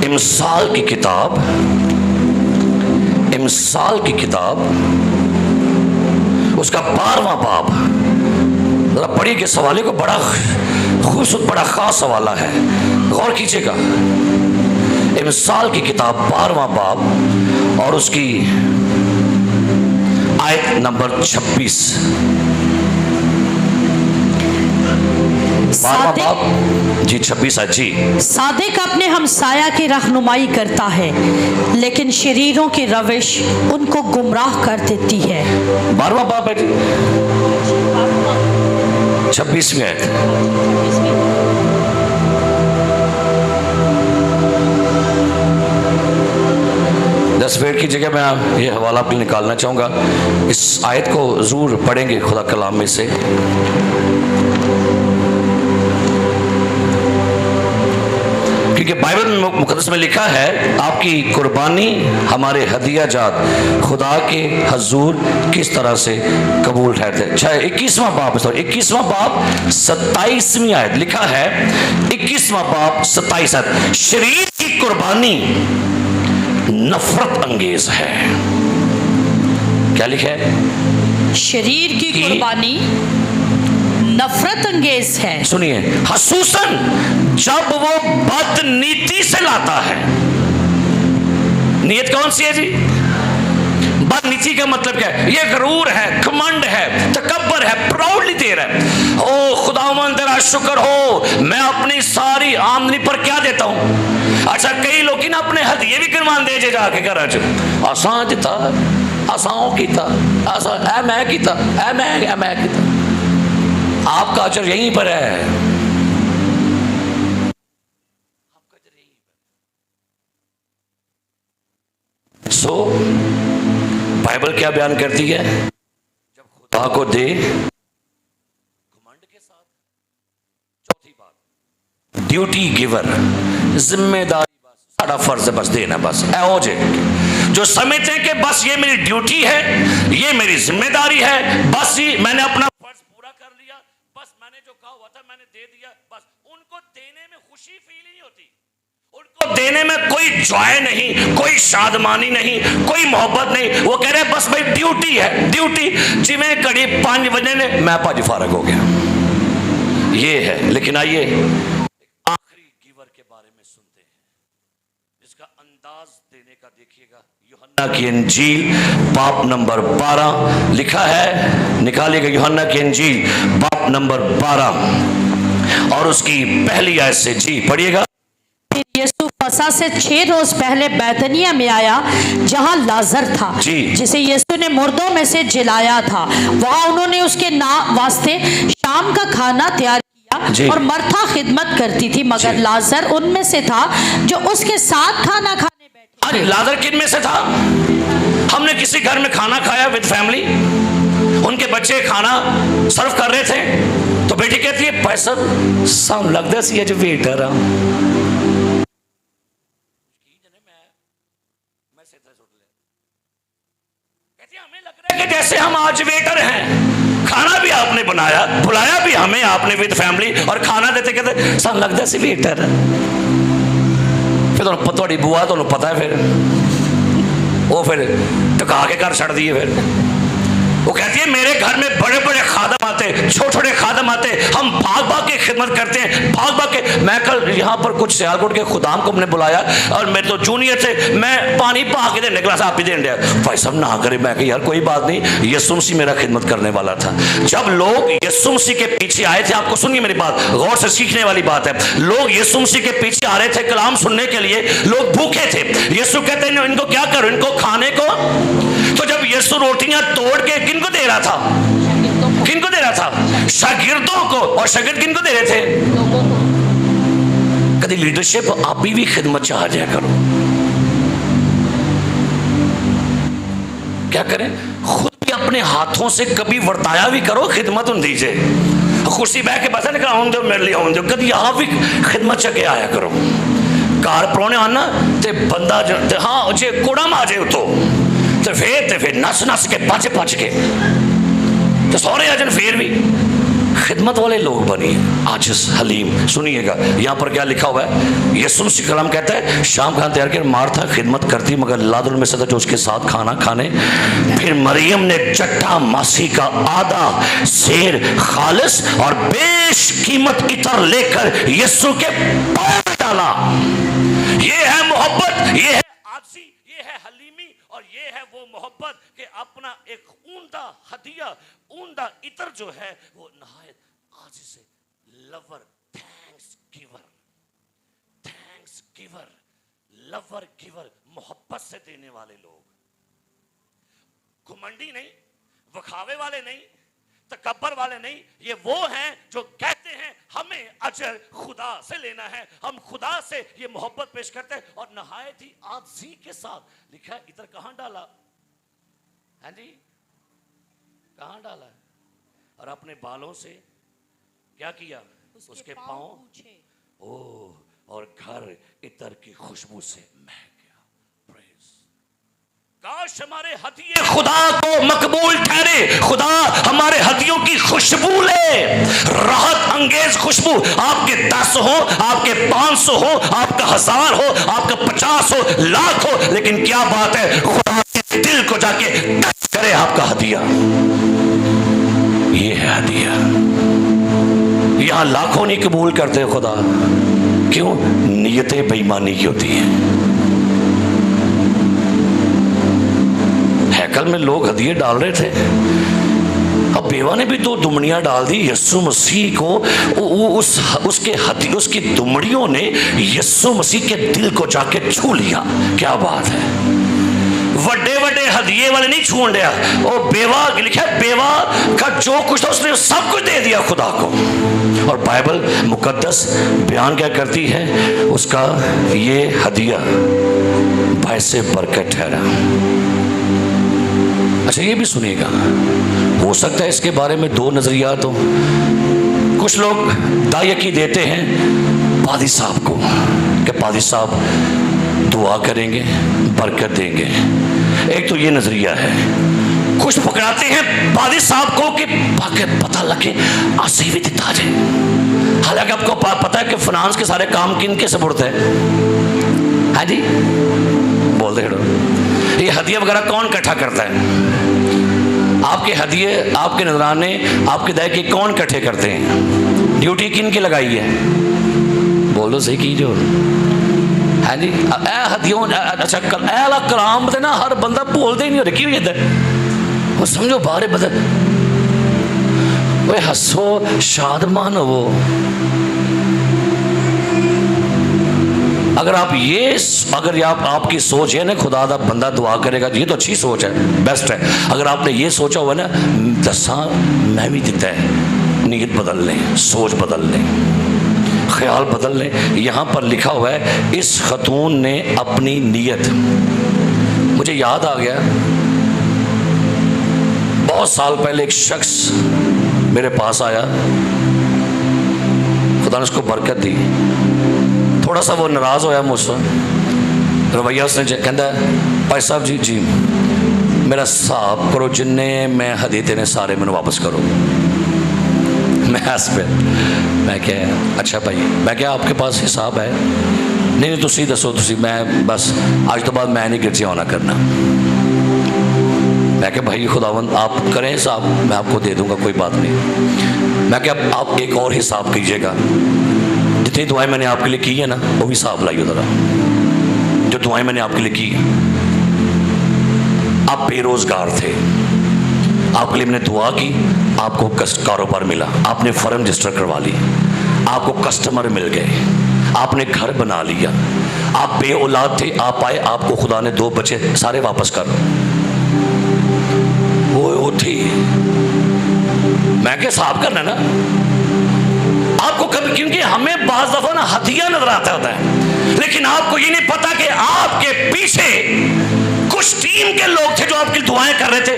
इमसाल की किताब, इमसाल की किताब, उसका 12वां बाब जरा पढ़िए कि सवाले को बड़ा खूबसूरत, बड़ा खास सवाला है, गौर कीजिएगा। इमसाल की किताब 12वां बाब और उसकी आयत नंबर 26। 12वां बाब जी 26 आयत जी। सादिक अपने हमसाया की रहनुमाई करता है, लेकिन शरीरों की रविश उनको गुमराह कर देती है। 12वां बाब है जी, 26वीं आयत। वेट की जगह मैं ये हवाला आपके निकालना चाहूँगा। इस आयत को ज़रूर पढ़ेंगे खुदा कलाम में से। क्योंकि बाइबल मुकद्दस में लिखा है आपकी कुर्बानी, हमारे हदिया जात खुदा के हजूर किस तरह से कबूल ठहरते। अच्छा 21वां बाब, 21वां बाब 27वीं आयत लिखा है। 21वां बाब 27 आयत, शरीर की कुर्बानी नफरत अंगेज है। क्या लिखा है? शरीर की कुर्बानी नफरत अंगेज है। सुनिए, हसूसन जब वो बदनीति से लाता है। नीयत कौन सी है जी? बदनीति का मतलब क्या है? ये गरूर है, घमंड है, तकब्बर है, प्राउडली दे रहा है। ओ खुदावंद तेरा शुक्र हो, मैं अपनी सारी आमदनी पर क्या देता हूं। अच्छा कई लोग ना अपने हदिये भी करवान दे जे जाके घर च, आसान दिता, आसान कीता, आसान ऐ मैं कीता, ऐ मैं कीता। आपका अजर यहीं पर है, आपका अजर यहीं पर। सो बाइबल क्या बयान करती है? जब खुदा को दे घमंड के साथ। चौथी बात, ड्यूटी गिवर, जिम्मेदारी, बस साड़ा फर्ज है, बस देना, बस ऐहो जे जो समझते हैं कि बस ये मेरी ड्यूटी है, ये मेरी जिम्मेदारी है, बस ही मैंने अपना फर्ज पूरा कर लिया, बस मैंने जो कहा हुआ था मैंने दे दिया, बस। उनको देने में खुशी फील नहीं होती, उनको देने में कोई जॉय नहीं, कोई शादमानी नहीं, कोई मोहब्बत नहीं। वो कह रहे हैं बस भाई ड्यूटी है, ड्यूटी। जिमें कड़ी 5 बजे ने मैं पाजी फारग हो गया, ये है। लेकिन आइए आखिरी गिवर के बारे में सुनते हैं, जिसका अंदाज देने का देखिएगा। यूहन्ना की इंजील बाब नंबर 12 लिखा है, निकालिएगा यूहन्ना की इंजील बाब नंबर 12 और उसकी पहली आयत से जी पढ़िएगा। फिर यीशु फसह से 6 रोज पहले बैतनिया में आया, जहां लाजर था जिसे यीशु ने मुर्दों में से जिलाया था। वहां उन्होंने उसके वास्ते शाम का खाना तैयार किया और मर्था खिदमत करती थी, मगर लाजर उनमें से था जो उसके साथ खाना खाने बैठे। अरे लाजर किन में से था? हमने किसी घर में खाना खाया विद फैमिली, उनके बच्चे खाना सर्व कर रहे थे, तो बेटी कहती है पैसा सब लगता सी जो वेटर आ, हमें लग रहा है कि जैसे हम आज वेटर हैं, खाना भी आपने बनाया, बुलाया भी हमें आपने विद फैमिली, और खाना देते कहते सब लगता सी वेटर है। फिर थोड़ी बुआ तो पता है, फिर वो फिर टका के घर छड़ दिए। फिर वो कहती है मेरे घर में बड़े बड़े खादम आते, छोटे छोटे खादम आते, हम भाग भाग के खिदमत करते हैं, भाग भाग के। मैं कल यहाँ पर कुछ सियालकोट के खुदाम को हमने बुलाया और मेरे तो जूनियर थे, मैं पानी पा के देने क्लास आप ही देने दिया। भाई साहब ना करे, मैं कहा यार कोई बात नहीं, यीशु मसीह मेरा खिदमत करने वाला था। जब लोग यीशु मसीह के पीछे आए थे, आपको सुनिए मेरी बात, गौर से सीखने वाली बात है, लोग यीशु मसीह के पीछे आ रहे थे कलाम सुनने के लिए, लोग भूखे थे। यीशु कहते हैं इनको क्या करो, इनको खाने को। तो जब यीशु रोटियां तोड़ के किनको दे रहा था, किनको दे रहा था, शागिर्दों को। और शागिर्द किनको दे रहे थे, कभी लीडरशिप आप भी खिदमत चाह जाया करो। क्या करें, खुद भी अपने हाथों से कभी वर्ताया भी करो, खिदमत उन दीजिए। कुर्सी बैठ के बता निकला आउं दो मेरे लिए, आउं दो, कभी आप भी खिदमत चके आया करो। घर परौने आना ते बंदा हाँ जे कुड़म आ जाए तो फिर नस नस के पच पच के तो सौरे आ जाए, फिर भी खिदमत वाले लोग बनिए, आजिज़ हलीम। सुनिएगा यहाँ पर क्या लिखा हुआ है, यीशु मसीह कलाम कहता है शाम खाना तैयार कर, मार्था खिदमत करती मगर लादुल में से जो उसके साथ खाना खाने। फिर मरियम ने चट्टा मासी का आधा सेर खालिस और बेशकीमत इतर लेकर यीशु के पैर डाला। ये है मोहब्बत, ये है आजी, ये है हलीमी, और ये है वो मोहब्बत कि अपना एक ऊंदा हदिया, ऊंदा इतर जो है वो नहायत आजी से, lover, thanks giver, thanks giver, lover giver, मोहब्बत से देने वाले लोग, घुमंडी नहीं, वखावे वाले नहीं, तकब्बर वाले नहीं, ये वो हैं जो कहते हैं हमें अजर खुदा से लेना है, हम खुदा से ये मोहब्बत पेश करते हैं। और नहायत ही आजी के साथ लिखा है, इधर कहां डाला है जी, कहां डाला है, और अपने बालों से क्या किया, उसके पांव ओ और घर इतर की खुशबू से महक गया। प्रेज, काश हमारे हदिये खुदा को मकबूल ठहरे, खुदा हमारे हदियों की खुशबू ले, राहत अंगेज खुशबू। आपके 10 हो, आपके 500 हो, आपका 1000 हो, आपका 50 हो, लाख हो, लेकिन क्या बात है, खुदा के दिल को जाके टच करे आपका हदिया। ये है हदिया। यहां लाखों नहीं कबूल करते खुदा, क्यों, नियतें बेईमानी की होती हैं। हैकल में लोग हदिये डाल रहे थे, अब बेवा ने भी 2 दुमड़ियां डाल दी यीशु मसीह को, उसके हदिये, उसकी दुमड़ियों ने यीशु मसीह के दिल को जाके छू लिया। क्या बात है, बड़े बड़े हदिये वाले नहीं छून दिया, और बेवा लिखा, बेवा का जो कुछ था उसने सब कुछ दे दिया खुदा को। और बाइबल मुकद्दस बयान क्या करती है, उसका ये हदिया बायसे बरकत ठहरा। अच्छा ये भी सुनिएगा, हो सकता है इसके बारे में 2 नजरियात हो। कुछ लोग दायकी देते हैं पादी साहब को कि पादी साहब दुआ करेंगे, बरकत देंगे, एक तो ये नजरिया है। कुछ पकड़ाते हैं पादी साहब को कि पता लगे आसी भी दिता जाए, हालांकि आपको पता है कि फाइनेंस के सारे काम किन के सपुर्द है, हाँ जी बोल दे, ये हदिया वगैरह कौन इकट्ठा करता है, आपके हदिये, आपके नजराने, आपके दायके कौन इकट्ठे करते हैं, ड्यूटी किन की लगाई है, बोल दो सही की जो है जी। हदियों अच्छा कलाम ना हर बंदा बोलते ही नहीं हो रहा, क्यों इधर वो समझो बारे बदल, वो हंसो शादमान हो। अगर आप ये, अगर आपकी सोच है ना खुदा दा बंदा दुआ करेगा, ये तो अच्छी सोच है, बेस्ट है। अगर आपने ये सोचा हुआ ना दसा मैं भी दिता है, नीयत बदल लें, सोच बदल लें, ख्याल बदल लें। यहाँ पर लिखा हुआ है इस खतून ने अपनी नीयत, मुझे याद आ गया बहुत साल पहले एक शख्स मेरे पास आया, खुदा ने उसको बरकत दी, थोड़ा सा वो नाराज़ होया मुझसे, रवैया उसने कहता भाई साहब जी जी मेरा हिसाब करो, जिन्ने मैं हदी देने सारे मैंने वापस करो। मैं हंस पे, मैं क्या अच्छा भाई, मैं क्या आपके पास हिसाब है, नहीं नहीं तुसी दसो तुसी, मैं बस आज तो बाद मैं नहीं गिरजी होना करना। मैं क्या भाई खुदावंद आप करें हिसाब, मैं आपको दे दूंगा, कोई बात नहीं। मैं क्या आप एक और हिसाब कीजिएगा, जितनी दुआएं मैंने आपके लिए की है ना वो भी हिसाब लाइए ज़रा। जो दुआएं मैंने आपके लिए की, आप बेरोजगार थे, आपके लिए मैंने दुआ की, आपको कारोबार मिला, आपने फर्म रजिस्टर करवा ली, आपको कस्टमर मिल गए, आपने घर बना लिया, आप बे औलाद थे, आप आए, आपको खुदा ने 2 बच्चे सारे वापस कर। वो थी, मैं क्या हिसाब करना ना आपको कभी, क्योंकि हमें बाज़ दफा ना हथिया नजर आता होता है, लेकिन आपको ये नहीं पता कि आपके पीछे कुछ टीम के लोग थे जो आपकी दुआएं कर रहे थे।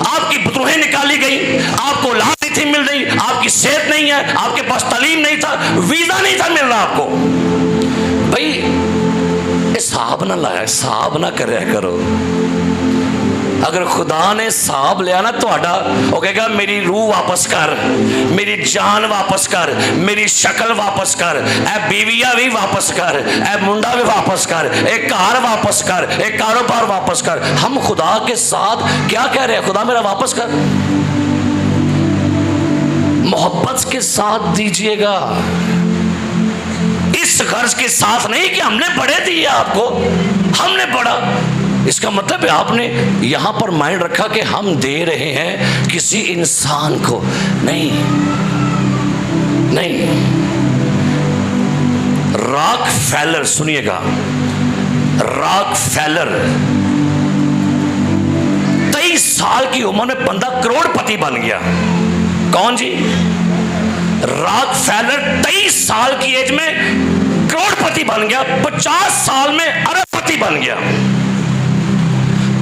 आपकी बतरूहें निकाली गई, आपको औलाद नहीं थी मिल रही, आपकी सेहत नहीं है, आपके पास तालीम नहीं था, वीजा नहीं था मिल रहा आपको। भाई हिसाब ना लाया, हिसाब ना करे करो। अगर खुदा ने हिसाब लिया ना ਤੁਹਾਡਾ, वो कहेगा मेरी रूह वापस कर, मेरी जान वापस कर, मेरी शक्ल वापस कर, ए बीविया भी वापस कर, ए मुंडा भी वापस कर, एक घर वापस कर, एक कारोबार वापस कर। हम खुदा के साथ क्या कह रहे हैं? खुदा मेरा वापस कर। मोहब्बत के साथ दीजिएगा, इस गर्ज के साथ नहीं कि हमने बड़े दिए आपको, हमने बड़ा। इसका मतलब है आपने यहां पर माइंड रखा कि हम दे रहे हैं किसी इंसान को, नहीं नहीं। रॉकफेलर, सुनिएगा, रॉकफेलर 23 साल की उम्र में बंदा करोड़पति बन गया। कौन जी? रॉकफेलर 23 साल की एज में करोड़पति बन गया, 50 साल में अरबपति बन गया।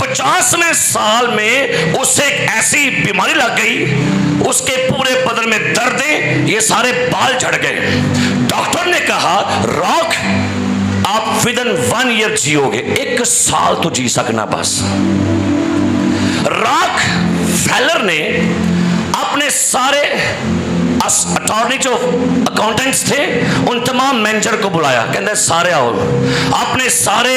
50वें साल में उसे एक ऐसी बीमारी लग गई, उसके पूरे बदन में दर्दें, ये सारे बाल झड़ गए। डॉक्टर ने कहा रॉक आप विदिन 1 ईयर जियोगे, 1 साल तो जी सकना बस। रॉक फेलर ने अपने सारे अटॉर्नी जो अकाउंटेंट्स थे उन तमाम मैनेजर को बुलाया, कहते सारे आओ। अपने सारे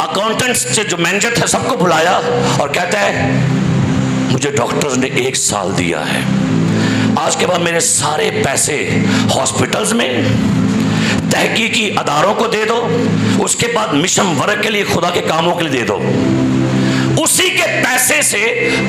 अकाउंटेंट्स से जो मैनेजर थे सबको बुलाया और कहता है मुझे डॉक्टर्स ने 1 साल दिया है, आज के बाद मेरे सारे पैसे हॉस्पिटल्स में, तहकीकी अदारों को दे दो, उसके बाद मिशन वर्क के लिए, खुदा के कामों के लिए दे दो। उसी के पैसे से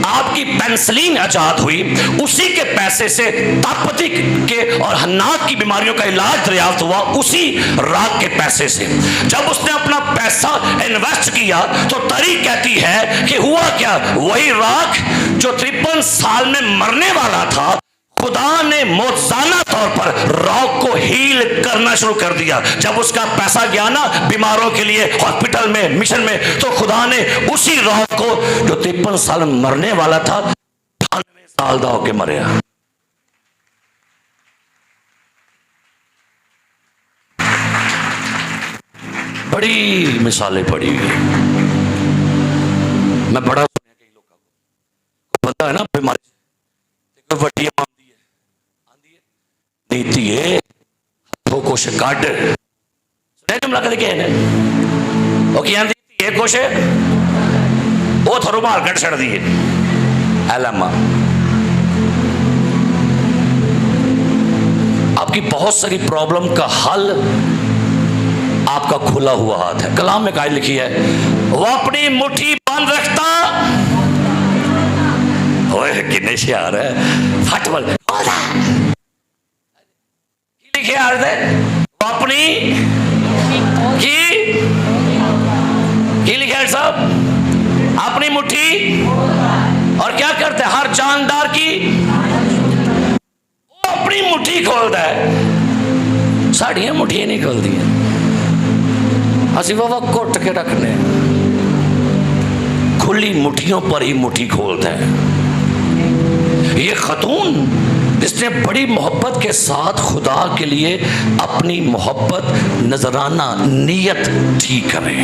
आपकी पेंसिलिन आजाद हुई, उसी के पैसे से तापती के और हन्नाक की बीमारियों का इलाज दरियाफ्त हुआ, उसी राख के पैसे से। जब उसने अपना पैसा इन्वेस्ट किया तो तारीख कहती है कि हुआ क्या, वही राख जो 53 साल में मरने वाला था, खुदा ने मौजूदा तौर पर रॉक को हील करना शुरू कर दिया। जब उसका पैसा गया ना बीमारों के लिए हॉस्पिटल में, मिशन में, तो खुदा ने उसी रॉक को जो 53 साल में मरने वाला था 98 साल का होके मरिया। बड़ी मिसालें पड़ी हुई, मैं बड़ा सुनिया कई लोगों को पता है ना, बीमारी वड्डी नीति है तो कुछ काट सुने जुमला कदे कहने ओ की आंदी ये कुछ वो थोड़ा मार कट छड़ दिए एलमा। आपकी बहुत सारी प्रॉब्लम का हल आपका खुला हुआ हाथ है। कलाम में कायद लिखी है, वो अपनी मुट्ठी बंद रखता, ओए कितने शायर है, फटबल लिखे आ रहे थे, वो अपनी की लिखे साहब, अपनी मुट्ठी, और क्या करते हैं हर जानदार की वो अपनी मुट्ठी खोलता है, साड़ियां मुट्ठियां नहीं खोलती हैं, असि बाबा कुट के रखने, खुली मुट्ठियों पर ही मुट्ठी खोलता है। ये खतून जिसने बड़ी मोहब्बत के साथ खुदा के लिए अपनी मोहब्बत नजराना नीयत ठीक करें।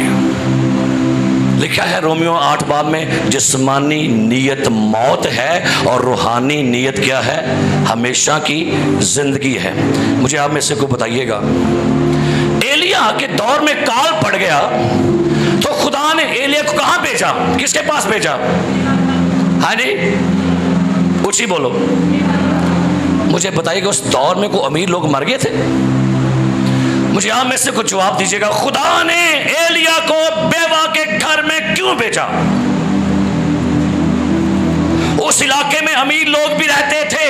लिखा है रोमियो 8 बाब में, जिस्मानी नीयत मौत है और रूहानी नीयत क्या है, हमेशा की जिंदगी है। मुझे आप में से को बताइएगा, एलिया के दौर में काल पड़ गया तो खुदा ने एलिया को कहां भेजा, किसके पास भेजा? हाँ जी, ऊंची बोलो। मुझे बताइएगा उस दौर में कोई अमीर लोग मर गए थे? मुझे आप में से कुछ जवाब दीजिएगा। खुदा ने एलिया को बेवा के घर में क्यों भेजा? उस इलाके में अमीर लोग भी रहते थे,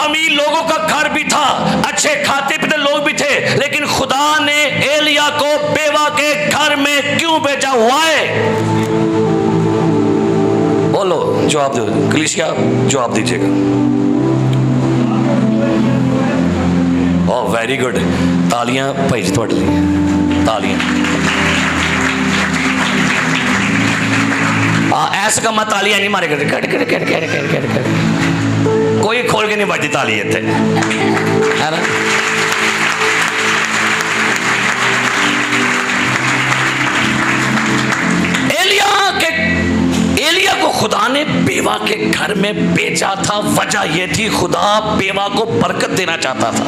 अमीर लोगों का घर भी था, अच्छे खाते पीते लोग भी थे, लेकिन खुदा ने एलिया को बेवा के घर में क्यों भेजा? वाई? बोलो, जवाब दो। कलीसिया जवाब दीजिएगा। ओह वेरी गुड, तालियां भाई जी तुहाडे लिए, तालियां। ऐसा कम तालियां नहीं मारे करते, cut cut cut cut cut cut cut, कोई खोल के नहीं बजती ताली इत्थे, है ना? एलिया को खुदा ने बेवा के घर में भेजा था। वजह यह थी, खुदा बेवा को बरकत देना चाहता था।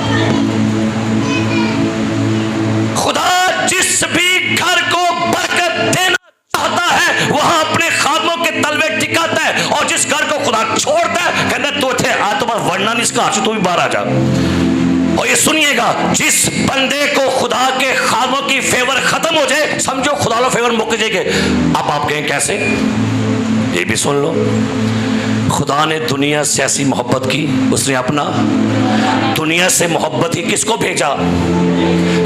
खुदा जिस भी घर को बरकत देना चाहता है वहां अपने खादमों के तलवे टिकाता है, और जिस घर को खुदा छोड़ता है कहता तू थे आ तो वरना नहीं इसका तू भी बाहर आ जा। और ये सुनिएगा, जिस बंदे को खुदा के खादमों की फेवर खत्म हो जाए, समझो खुदा लो फेवर मुक जाएंगे। अब आप कहें कैसे? ये भी सुन लो। खुदा ने दुनिया से ऐसी मोहब्बत की, उसने अपना दुनिया से मोहब्बत की किसको भेजा?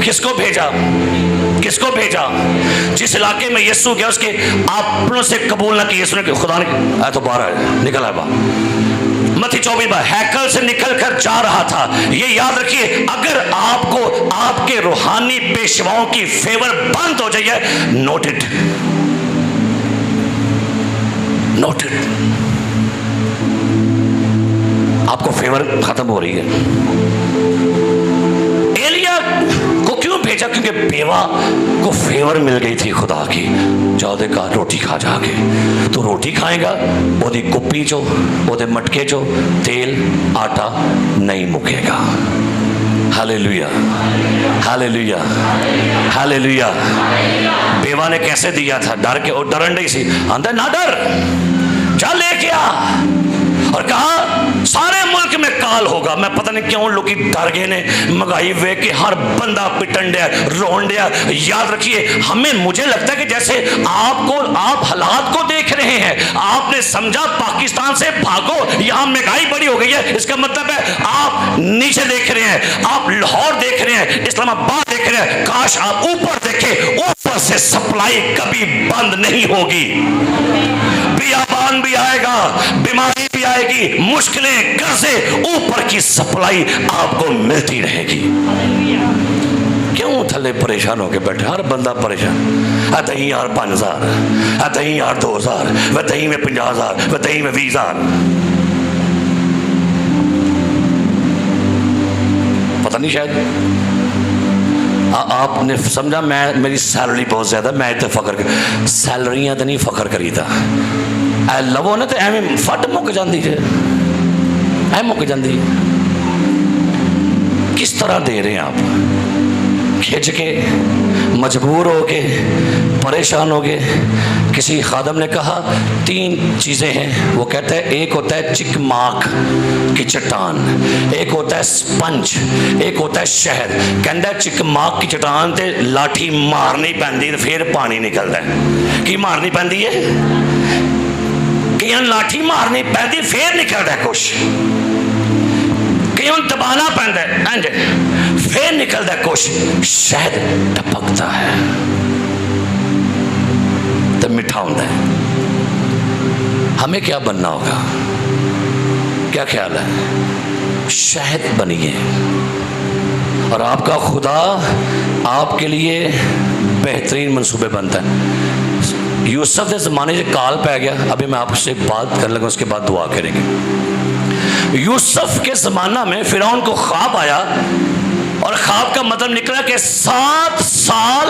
किसको भेजा? किसको भेजा? जिस इलाके में यीशु गया उसके आपनों से कबूल ना किया यीशु ने, खुदा ने आया तो बाहर निकल आया बाहर। मत्ती 24 में हैकल से निकलकर जा रहा था। ये याद रखिए, अगर आपको आपके रूहानी पेशवाओं की फेवर बंद हो जाए, नोटेड नोटेड, आपको फेवर खत्म हो रही है। एलिया को क्यों भेजा? क्योंकि बेवा को फेवर मिल गई थी खुदा की। जाओ देखा रोटी खा जाके, तो रोटी खाएगा ओदी कुप्पी चो, ओदे मटके चो तेल आटा नहीं मुकेगा। Hallelujah, hallelujah, hallelujah. बेवा ने कैसे दिया था? डर के, और डरन नहीं सी, आंदा ना डर, जा लेके आ। और कहा सारे मुल्क में काल होगा। मैं पता नहीं क्यों लोग डर गए ने, महंगाई वे के हर बंदा पिटन दिया, रोन दिया। याद रखिए, हमें मुझे लगता है कि जैसे आप हालात को देख रहे हैं, आपने समझा पाकिस्तान से भागो, यहां महंगाई बड़ी हो गई है, इसका मतलब है आप नीचे देख रहे हैं, आप लाहौर देख रहे हैं, इस्लामाबाद देख रहे हैं। काश आप ऊपर देखें, ऊपर से सप्लाई कभी बंद नहीं होगी। बियाबान भी आएगा, बीमारी भी आएगी, मुश्किलें, कर्जे, ऊपर की सप्लाई आपको मिलती रहेगी। क्यों थले परेशान होके बैठे? हर बंदा परेशान। दही यार 5000, दही यार 2000, वह दही में 50000, वह दही में 20000। पता नहीं, शायद आपने समझा मेरी सैलरी बहुत ज्यादा, मैं इतने फखर कर, सैलरियां तो नहीं फखर करीदा, लवो ना तो एवं फट मुक जाती है, ऐ मुक जाती। किस तरह दे रहे हैं आप? खिंच के, मजबूर हो के, परेशान हो गए। किसी खादम ने कहा 3 चीज़ें हैं, वो कहता है एक होता है चिकमाक की चट्टान, एक होता है स्पंज, एक होता है शहद। कहता चिकमाक की चट्टान ते लाठी मारनी पैंदी फिर पानी निकलता है। की मारनी पैंदी है? कि लाठी मारनी पैंदी फिर निकलता है कुछ, कि दबाना पैंदा है फिर निकलता है कुछ। शहद टपकता है तो मीठा होता है। हमें क्या बनना होगा? क्या ख्याल है? शहद बनिए, और आपका खुदा आपके लिए बेहतरीन मंसूबे बनता है। यूसुफ के ज़माने से काल पै गया, अभी मैं आपसे बात करने लगा, उसके बाद दुआ करेंगे। यूसुफ के ज़माना में फिरौन को ख्वाब आया, और ख्वाब का मतलब निकला कि 7 साल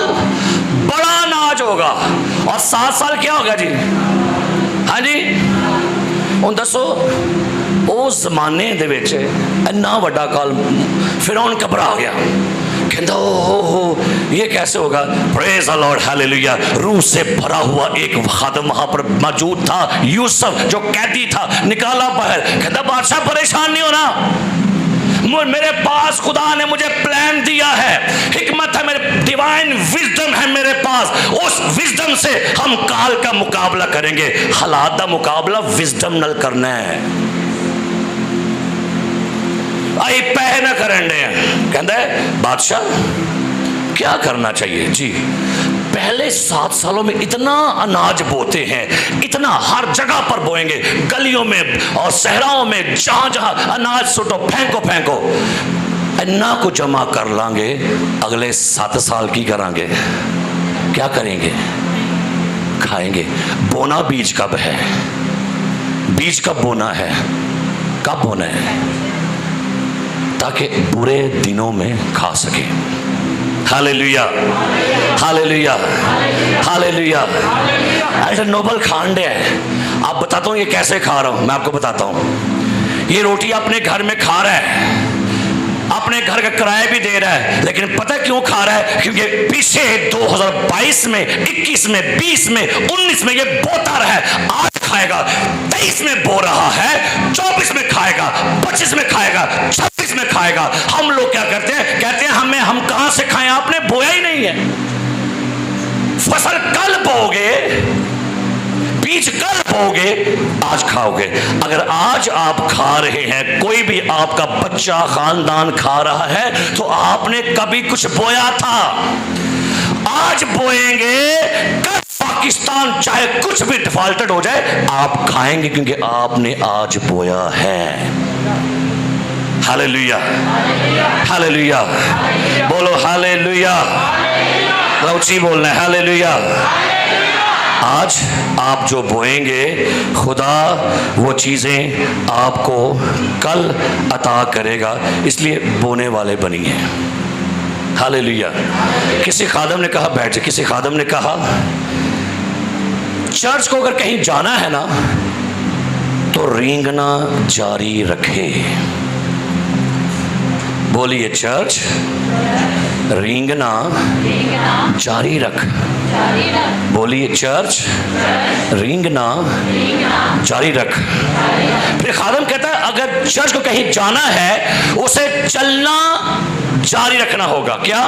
बड़ा अनाज होगा। और 7 साल क्या होगा जी? हाँ जी, उन दसो उस जमाने दे विच इन्ना वड्डा काल। फिरौन घबरा गया, कहता हो ये कैसे होगा? Praise the Lord, hallelujah. रूह से भरा हुआ एक खादम वहां पर मौजूद था, यूसुफ जो कैदी था, निकाला बाहर। कहता बादशाह परेशान नहीं होना, मेरे पास खुदा ने मुझे प्लान दिया है, हिकमत है, मेरे डिवाइन विजडम है मेरे पास। उस विजडम से हम काल का मुकाबला करेंगे। हालात का मुकाबला विजडम नाल करना है। आई पै ना करन दे। कहता है बादशाह क्या करना चाहिए जी? पहले 7 सालों में इतना अनाज बोते हैं, इतना हर जगह पर बोएंगे, गलियों में और सहराओं में, जहां जहां अनाज सुटो, फेंको फेंको, इन्ना को जमा कर लांगे। अगले 7 साल की करांगे? क्या करेंगे? खाएंगे। बोना बीज कब है? बीज कब बोना है? कब बोना है? ताकि बुरे दिनों में खा सके। Hallelujah, hallelujah, hallelujah. ऐसा नोबल खांडे है। आप बताता हूँ ये कैसे खा रहा हूँ, मैं आपको बताता हूँ। ये रोटी अपने घर में खा रहा है, अपने घर का किराया भी दे रहा है, लेकिन पता क्यों खा रहा है? क्योंकि पीछे 2022 में, 21 में, 20 में, 19 में ये बोता रहा है। आज खाएगा, 23 में बो रहा है, 24 में खाएगा, 25 में खाएगा, 26 में खाएगा। हम लोग क्या करते हैं? कहते हैं हम कहां से खाएं, आपने बोया ही नहीं है। फसल कल बोगे, बीज कल बोगे, आज खाओगे। अगर आज आप खा रहे हैं, कोई भी आपका बच्चा खानदान खा रहा है, तो आपने कभी कुछ बोया था। आज बोएंगे, कल पाकिस्तान चाहे कुछ भी डिफॉल्टेड हो जाए, आप खाएंगे, क्योंकि आपने आज बोया है। हालेलुया, हालेलुया, बोलो हालेलुया। ऊंची बोलना है, हालेलुया। आज आप जो बोएंगे, खुदा वो चीज़ें आपको कल अता करेगा। इसलिए बोने वाले बनिए। हालेलुया। किसी खादम ने कहा, बैठ जाए, किसी खादम ने कहा चर्च को अगर कहीं जाना है ना, तो रेंगना जारी रखे। बोलिए, चर्च रेंगना जारी रख। बोलिए, चर्च रेंगना जारी रख। फिर खादम कहता है अगर चर्च को कहीं जाना है, उसे चलना जारी रखना होगा। क्या?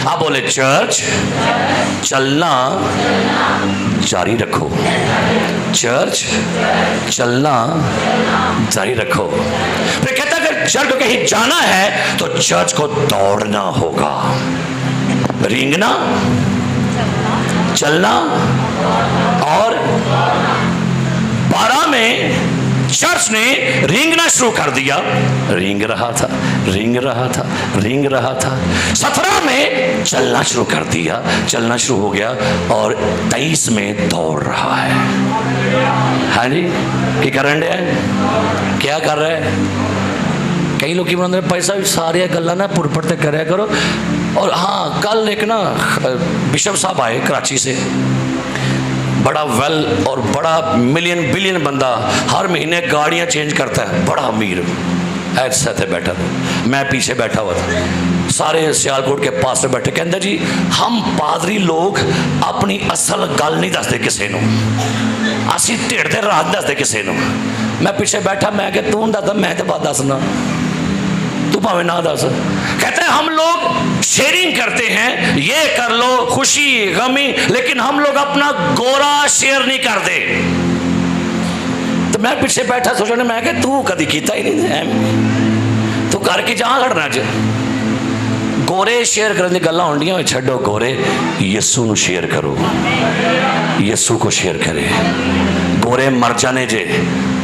आप बोले, चर्च चलना जारी रखो। चर्च चलना जारी रखो। फिर कहता है अगर चर्च को कहीं जाना है, तो चर्च को दौड़ना होगा। रेंगना, चलना। और 12 में चर्च ने रेंगना शुरू कर दिया। रेंग रहा था, रेंग रहा था, रेंग रहा था। 17 में चलना शुरू कर दिया, चलना शुरू हो गया। और 23 में दौड़ रहा है। हाँ जी, क्या कर रहे हैं? क्या कर रहे हैं? कई लोग की बनाते पैसा भी सारे गल्ला ना पुरपट तक कराया करो। और हाँ, कल एक ना बिशप साहब आए कराची से, बड़ा वेल और बड़ा मिलियन बिलियन बंदा, हर महीने गाड़ियाँ चेंज करता है, बड़ा अमीर ऐसा थे बैठा था। मैं पीछे बैठा हुआ था, सारे सियालकोट के पास में बैठे। कहते जी हम पादरी लोग अपनी असल गल नहीं दसते किसी को, असी ढेड़ दे राज दसते किसी को। मैं पीछे बैठा, मैं क्या तू दसदा, मैं तो बात दसना, तू भावे ना दस। कहते हैं हम लोग शेयरिंग करते हैं, ये कर लो, खुशी गमी, लेकिन हम लोग अपना गोरा शेयर नहीं करते। तो मैं पीछे बैठा सोचने, मैं क्या तू कभी कीता ही नहीं, तू करके जहां खड़ना च गोरे शेयर करने की गल्लां होंदियां, छड्डो गोरे, यस्सू नूं शेयर करो, यस्सू को शेयर करे। गोरे मर जाने जे,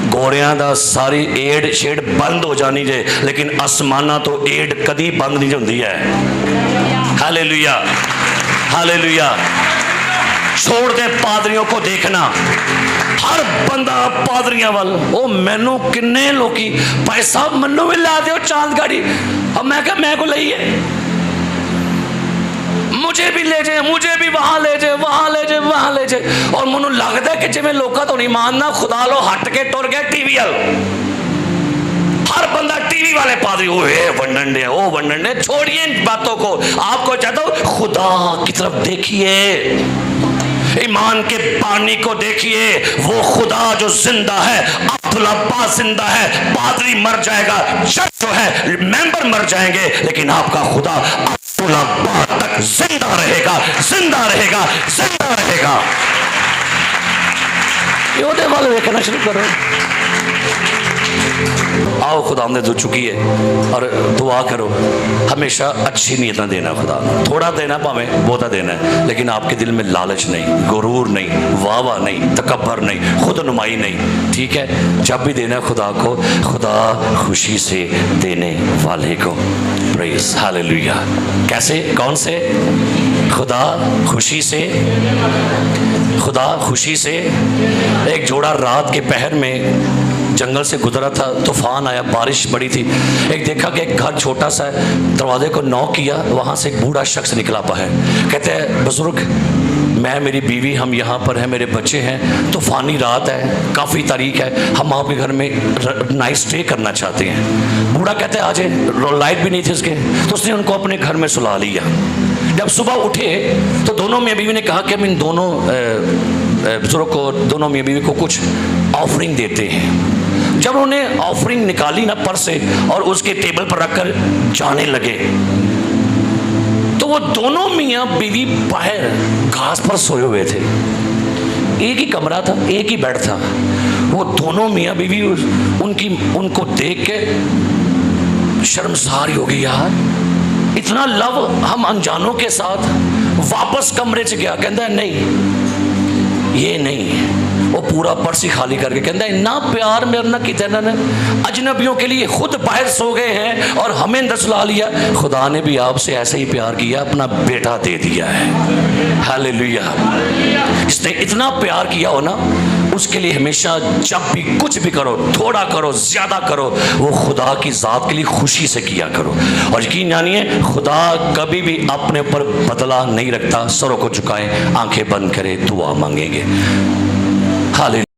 गोरियां दा सारी एड शेड बंद हो जानी जे, लेकिन आसमाना तो एड कदी बंद नहीं होंदी है। Hallelujah, hallelujah. छोड़ दे पादरियों को देखना, हर बंदा पादरियां वाल। ओ मैनू किन्ने लोकी पैसा मनु भी ला दो चांद गाड़ी, अब मैं क्या मैं को लईए, मुझे भी ले जाए, मुझे भी वहां ले जाए, वहां ले जाए, वहां ले जाए। और मैनू लगता है कि जिवें लोका तो नहीं मानना, खुदा लो हट के तुर गया टीवी वाल। हर बंदा टीवी टीवी वाले पादरी ओ हे वंडंडे ओ वंडंडे, छोड़िए इन बातों को। आपको चाहता हूं खुदा की तरफ देखिए, ईमान के पानी को देखिए। वो खुदा जो जिंदा है, अब्दुल अब्बास जिंदा है, पादरी मर जाएगा, चर्च जो है मेंबर मर जाएंगे, लेकिन आपका खुदा अब्दुल अब्बास तक जिंदा रहेगा, जिंदा रहेगा, जिंदा रहेगा। योदे वाले देखना शुरू करो। आओ खुदा ने दो चुकी है और दुआ करो, हमेशा अच्छी नीयत देना। खुदा थोड़ा देना, भावें बहुता देना है, लेकिन आपके दिल में लालच नहीं, गुरूर नहीं, वावा नहीं, तकब्बर नहीं, खुद नुमाई नहीं। ठीक है, जब भी देना खुदा को, खुदा खुशी से देने वाले को। Praise hallelujah. कैसे, कौन से? खुदा खुशी से, खुदा खुशी से। एक जोड़ा रात के पहर में जंगल से गुजरा था, तूफान आया, बारिश बड़ी थी। एक देखा कि एक घर छोटा सा है, दरवाजे को नॉक किया, वहाँ से एक बूढ़ा शख्स निकला बाहर। कहते हैं बुजुर्ग, मैं मेरी बीवी हम यहाँ पर हैं, मेरे बच्चे हैं, तूफानी रात है, काफ़ी तारीख है, हम आपके घर में नाइट स्टे करना चाहते हैं। बूढ़ा कहते हैं आ जाए, लाइट भी नहीं थी उसके, तो उसने उनको अपने घर में सुला लिया। जब सुबह उठे तो दोनों मियाँ बीवी ने कहा कि हम इन दोनों बुजुर्ग को, दोनों मियाँ बीवी को कुछ ऑफरिंग देते हैं। जब उन्होंने ऑफरिंग निकाली ना पर्स से और उसके टेबल पर रखकर जाने लगे, तो वो दोनों मियाँ बीवी बाहर घास पर सोए हुए थे। एक ही कमरा था, एक ही बेड था। वो दोनों मियाँ बीवी उनको देख के शर्मसार हो गई, यार इतना लव हम अनजानों के साथ। वापस कमरे से गया, कहता है नहीं ये नहीं। वो पूरा पर्स ही खाली करके कहता है इतना प्यार मेरे ना कितना ने अजनबियों के लिए खुद बाहर सो गए हैं और हमें अंदर सुला लिया। खुदा ने भी आपसे ऐसे ही प्यार किया, अपना बेटा दे दिया है। हालेलुया। इसने इतना प्यार किया हो ना, उसके लिए हमेशा जब भी कुछ भी करो, थोड़ा करो ज्यादा करो, वो खुदा की जात के लिए खुशी से किया करो। और यकीन जानिए खुदा कभी भी अपने ऊपर बदला नहीं रखता। सरों को झुकाएं, आंखें बंद करें, दुआ मांगेंगे। हालेलुया।